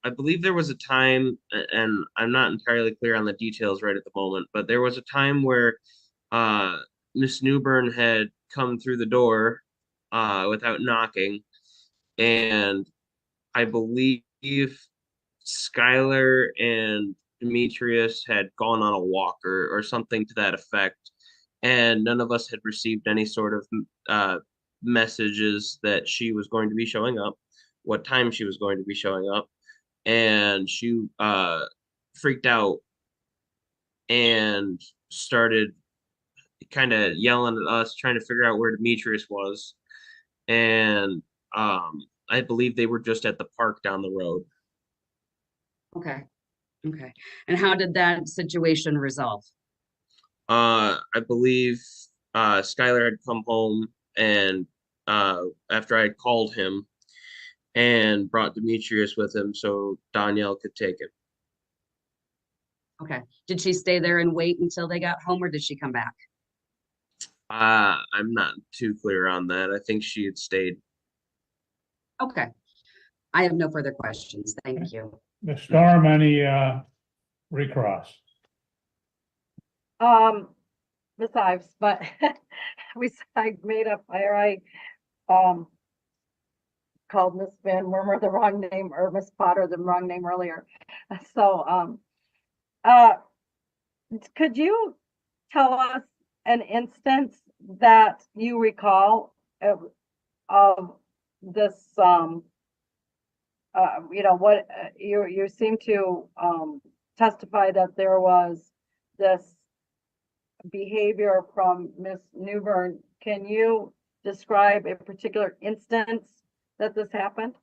I believe there was a time, and I'm not entirely clear on the details right at the moment, but there was a time where Miss Newbern had come through the door without knocking, and I believe Skylar and Demetrius had gone on a walk or something to that effect, and none of us had received any sort of messages that she was going to be showing up, what time she was going to be showing up, and she freaked out and started kind of yelling at us, trying to figure out where Demetrius was, and I believe they were just at the park down the road. Okay. Okay. And how did that situation resolve? I believe Skylar had come home and after I had called him and brought Demetrius with him so Danielle could take him. Okay. Did she stay there and wait until they got home, or did she come back? I'm not too clear on that. I think she had stayed. Okay. I have no further questions. Thank you. Ms. Storm, any recross? Miss Ives, but I made up, I called Miss Van Wormer the wrong name, or Miss Potter the wrong name earlier. So, could you tell us an instance that you recall of this, what, you seem to, testify that there was this behavior from Miss Newbern. Can you describe a particular instance that this happened?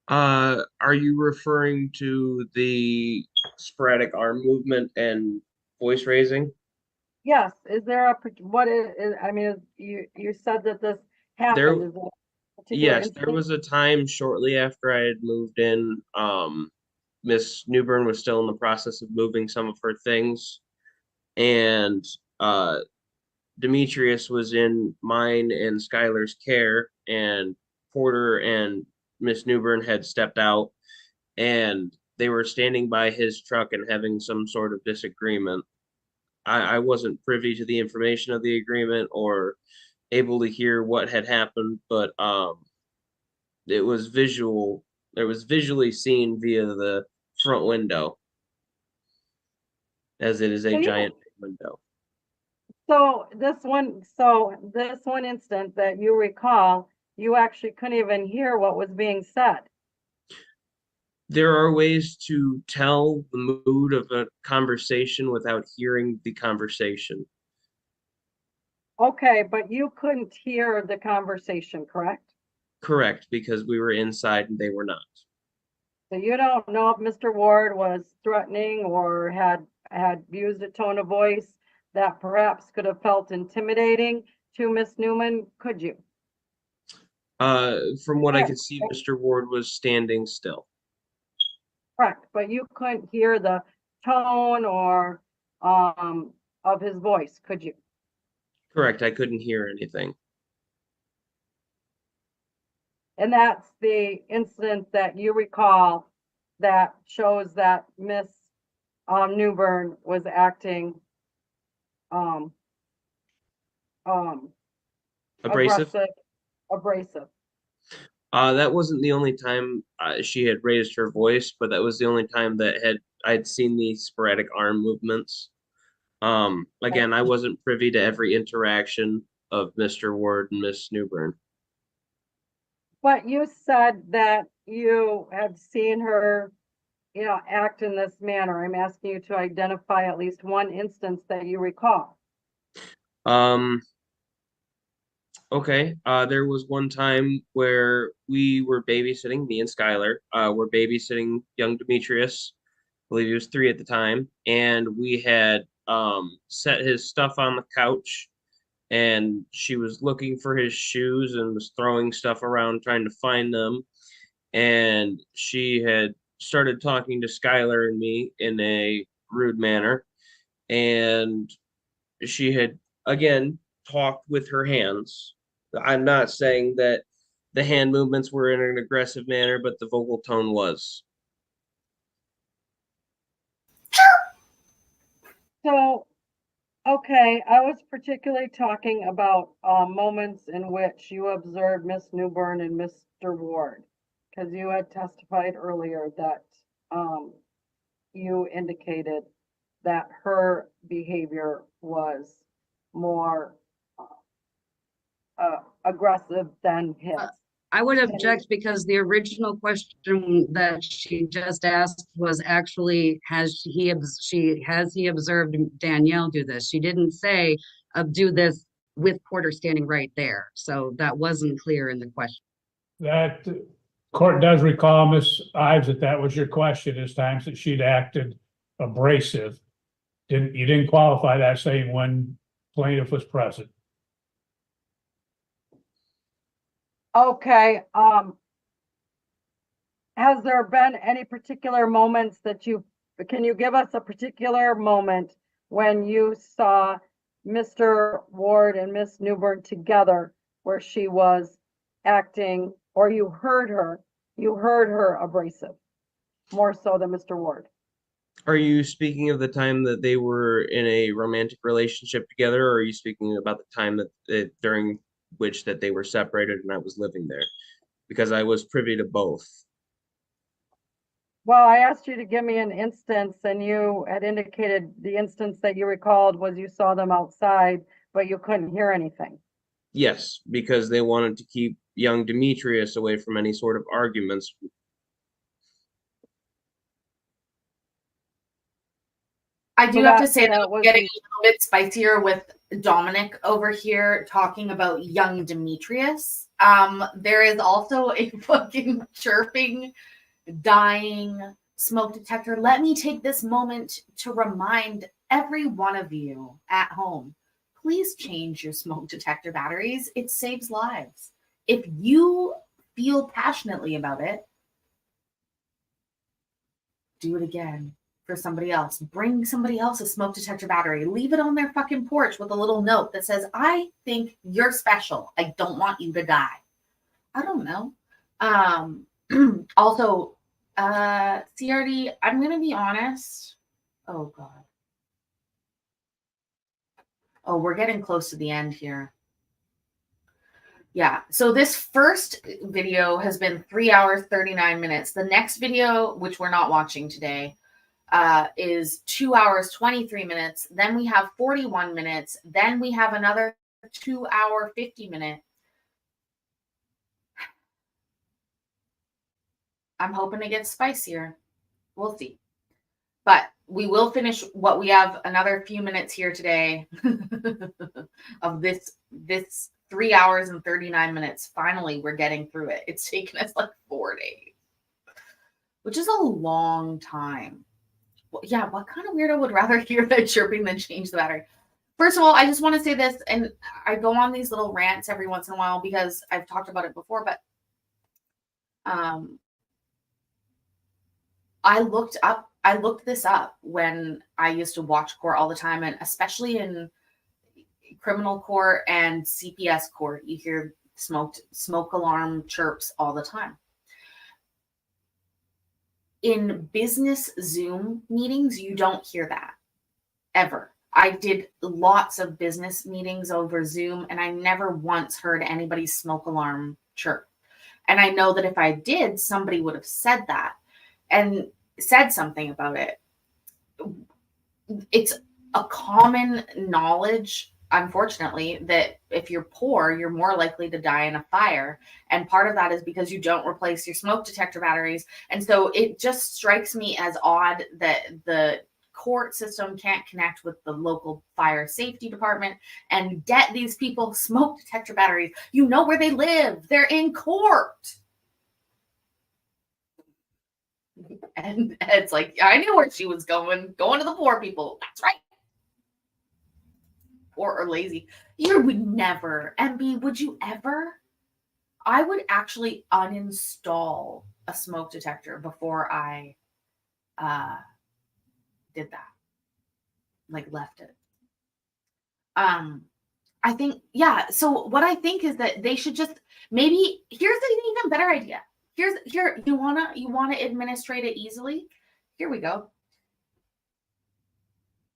Are you referring to the sporadic arm movement and voice raising? Yes, is there what is, I mean, you said that this happened. There, Is there a particular yes, there instance? was a time shortly after I had moved in. Miss Newbern was still in the process of moving some of her things, and Demetrius was in mine and Skylar's care, and Porter and Miss Newbern had stepped out, and they were standing by his truck and having some sort of disagreement. I wasn't privy to the information of the agreement or able to hear what had happened, but it was visual. It was visually seen via the front window, as it is a So you- giant window. So this one instance that you recall, you actually couldn't even hear what was being said. There are ways to tell the mood of a conversation without hearing the conversation. Okay, but you couldn't hear the conversation, correct? Correct, because we were inside and they were not. So you don't know if Mr. Ward was threatening or had used a tone of voice that perhaps could have felt intimidating to Miss Newman, could you? From what I Correct. could see, Mr. Ward was standing still. Correct, but you couldn't hear the tone or of his voice, could you? Correct, I couldn't hear anything. And that's the incident that you recall that shows that Miss Newbern was acting Abrasive? abrasive. That wasn't the only time she had raised her voice, but that was the only time that I'd seen the sporadic arm movements. Again, I wasn't privy to every interaction of Mr. Ward and Miss Newbern. But you said that you had seen her, act in this manner. I'm asking you to identify at least one instance that you recall. Okay. There was one time where we were babysitting, me and Skylar, were babysitting young Demetrius. I believe he was 3 at the time, and we had set his stuff on the couch, and she was looking for his shoes and was throwing stuff around trying to find them. And she had started talking to Skylar and me in a rude manner, and she had again talked with her hands. I'm not saying that the hand movements were in an aggressive manner, but the vocal tone was. So, okay, I was particularly talking about moments in which you observed Miss Newbern and Mr. Ward, because you had testified earlier that you indicated that her behavior was more aggressive than his. I would object because the original question that she just asked was actually, has he observed Danielle do this? She didn't say do this with Porter standing right there. So that wasn't clear in the question. That court does recall, Ms. Ives, that was your question, is times that she'd acted abrasive. You didn't qualify that saying when plaintiff was present. Okay, has there been any particular moments that can you give us a particular moment when you saw Mr. Ward and Miss Newburn together where she was acting, or you heard her abrasive, more so than Mr. Ward? Are you speaking of the time that they were in a romantic relationship together, or are you speaking about the time during which that they were separated and I was living there? Because I was privy to both. Well, I asked you to give me an instance, and you had indicated the instance that you recalled was you saw them outside, but you couldn't hear anything. Yes, because they wanted to keep young Demetrius away from any sort of arguments. I do So have to that- say that that we're was getting the- a little bit spicier with Dominic over here talking about young Demetrius. There is also a fucking chirping, dying smoke detector. Let me take this moment to remind every one of you at home, please change your smoke detector batteries. It saves lives. If you feel passionately about it, do it again for somebody else. Bring somebody else a smoke detector battery. Leave it on their fucking porch with a little note that says, I think you're special. I don't want you to die. I don't know. Also, CRD, I'm going to be honest. Oh, God. Oh, we're getting close to the end here. Yeah. So this first video has been 3 hours, 39 minutes. The next video, which we're not watching today, is 2 hours, 23 minutes. Then we have 41 minutes. Then we have another 2 hour, 50 minute. I'm hoping it gets spicier. We'll see. But we will finish what we have another few minutes here today of this 3 hours and 39 minutes. Finally, we're getting through it. It's taken us like 4 days, which is a long time. Well, yeah, what kind of weirdo would rather hear that chirping than change the battery? First of all, I just want to say this, and I go on these little rants every once in a while because I've talked about it before, but I looked this up when I used to watch court all the time, and especially in criminal court and CPS court, you hear smoke alarm chirps all the time. In business Zoom meetings, you don't hear that ever. I did lots of business meetings over Zoom, and I never once heard anybody's smoke alarm chirp. And I know that if I did, somebody would have said that and said something about it. It's a common knowledge, unfortunately, that if you're poor, you're more likely to die in a fire. And part of that is because you don't replace your smoke detector batteries. And so it just strikes me as odd that the court system can't connect with the local fire safety department and get these people smoke detector batteries. You know where they live. They're in court. And it's like, I knew where she was going to the poor people. That's right. Poor or lazy. You would never, MB, would you ever? I would actually uninstall a smoke detector before I did that. Like left it. I think, yeah. So what I think is that they should just maybe, here's an even better idea. Here, you wanna administrate it easily? Here we go.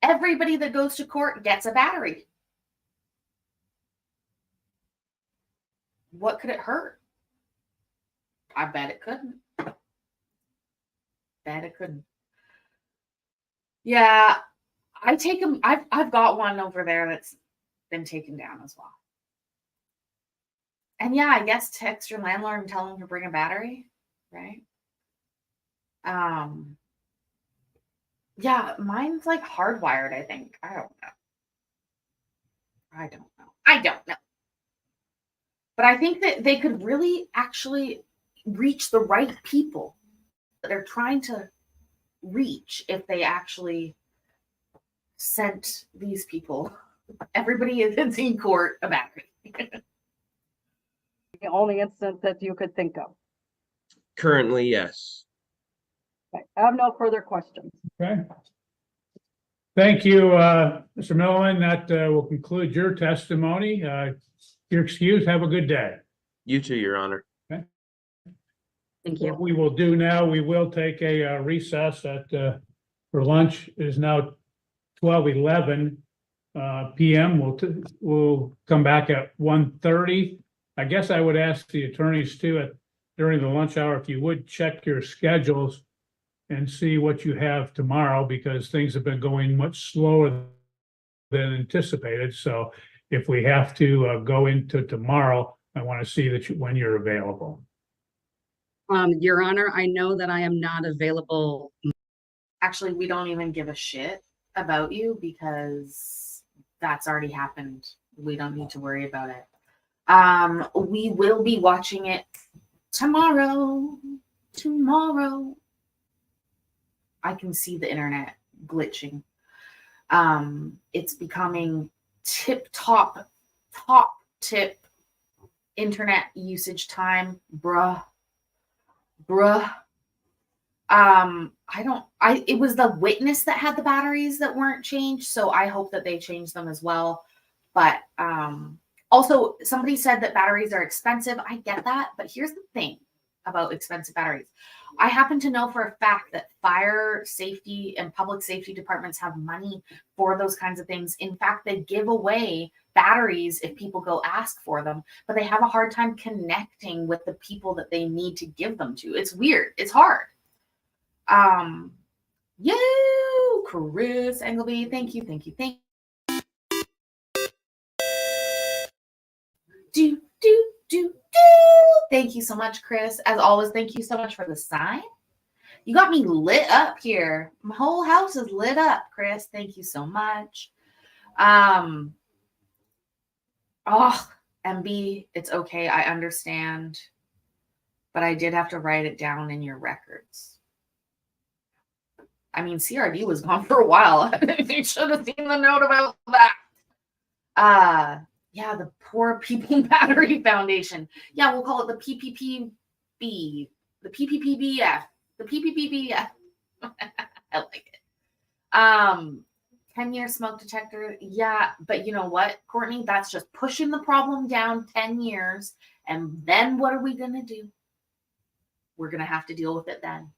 Everybody that goes to court gets a battery. What could it hurt? I bet it couldn't. Yeah, I take them. I've got one over there that's been taken down as well. And yeah, I guess text your landlord and tell them to bring a battery, right? Yeah, mine's like hardwired, I think. I don't know. But I think that they could really actually reach the right people that they're trying to reach if they actually sent these people, everybody that's in court, a battery. only instance that you could think of. Currently, yes. Okay, I have no further questions. Okay. Thank you, Mr. Milliman. That will conclude your testimony. You're excused. Have a good day. You too, Your Honor. Thank What you. we will do now, we will take a recess for lunch. It is now 12:11 PM. We'll come back at 1:30. I guess I would ask the attorneys too during the lunch hour, if you would check your schedules and see what you have tomorrow, because things have been going much slower than anticipated. So if we have to go into tomorrow, I want to see that when you're available. Your Honor, I know that I am not available. Actually, we don't even give a shit about you because that's already happened. We don't need to worry about it. We will be watching it tomorrow. I can see the internet glitching. It's becoming top tip internet usage time, bruh. It was the witness that had the batteries that weren't changed, so I hope that they change them as well. But also somebody said that batteries are expensive. I get that, but here's the thing about expensive batteries. I happen to know for a fact that fire safety and public safety departments have money for those kinds of things. In fact, they give away batteries if people go ask for them, but they have a hard time connecting with the people that they need to give them to. It's weird. It's hard. Chris Engelby, thank you. Do. Thank you so much, Chris. As always, thank you so much for the sign. You got me lit up here. My whole house is lit up, Chris. Thank you so much. MB, it's okay. I understand. But I did have to write it down in your records. I mean, CRD was gone for a while. You should have seen the note about that. Yeah, the Poor People Battery Foundation. Yeah, we'll call it the PPPB, the PPPBF, the PPPBF. I like it. 10-year smoke detector. Yeah, but you know what, Courtney? That's just pushing the problem down 10 years. And then what are we going to do? We're going to have to deal with it then.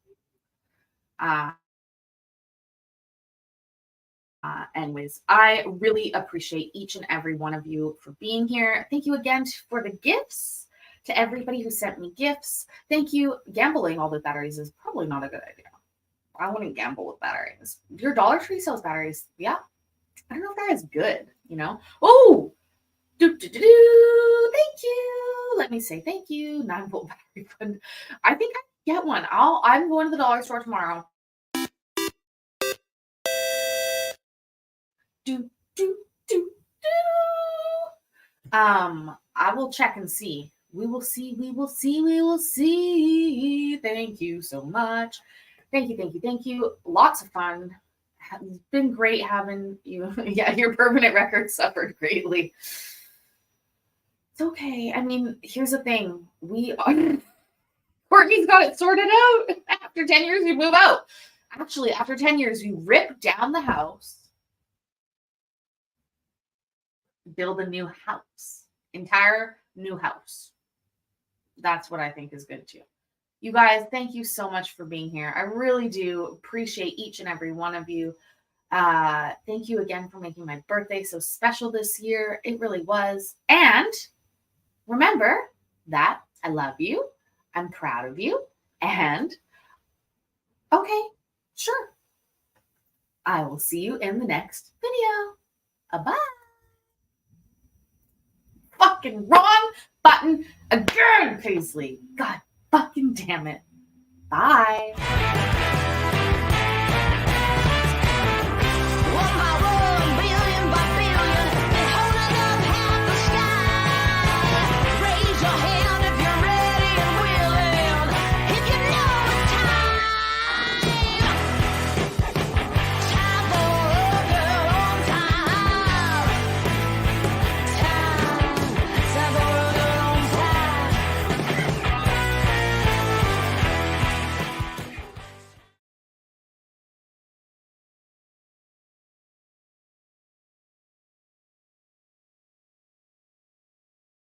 Anyways, I really appreciate each and every one of you for being here. Thank you again for the gifts, to everybody who sent me gifts. Thank you. Gambling all the batteries is probably not a good idea. I wouldn't gamble with batteries. Your Dollar Tree sells batteries. Yeah. I don't know if they're as good, you know? Oh, thank you. Let me say thank you. 9-volt battery fund. I think I can get one. I'm going to the dollar store tomorrow. I will check and see. We will see. Thank you so much. Thank you. Lots of fun. It's been great having you. Yeah, your permanent record suffered greatly. It's okay. I mean, here's the thing. Courtney's got it sorted out. After 10 years, we move out. Actually, after 10 years, we rip down the house, build a new house, entire new house. That's what I think is good too. You guys, thank you so much for being here. I really do appreciate each and every one of you. Thank you again for making my birthday so special this year. It really was. And remember that I love you. I'm proud of you. And okay, sure. I will see you in the next video. Bye-bye. Fucking wrong button again, Paisley. God fucking damn it. Bye.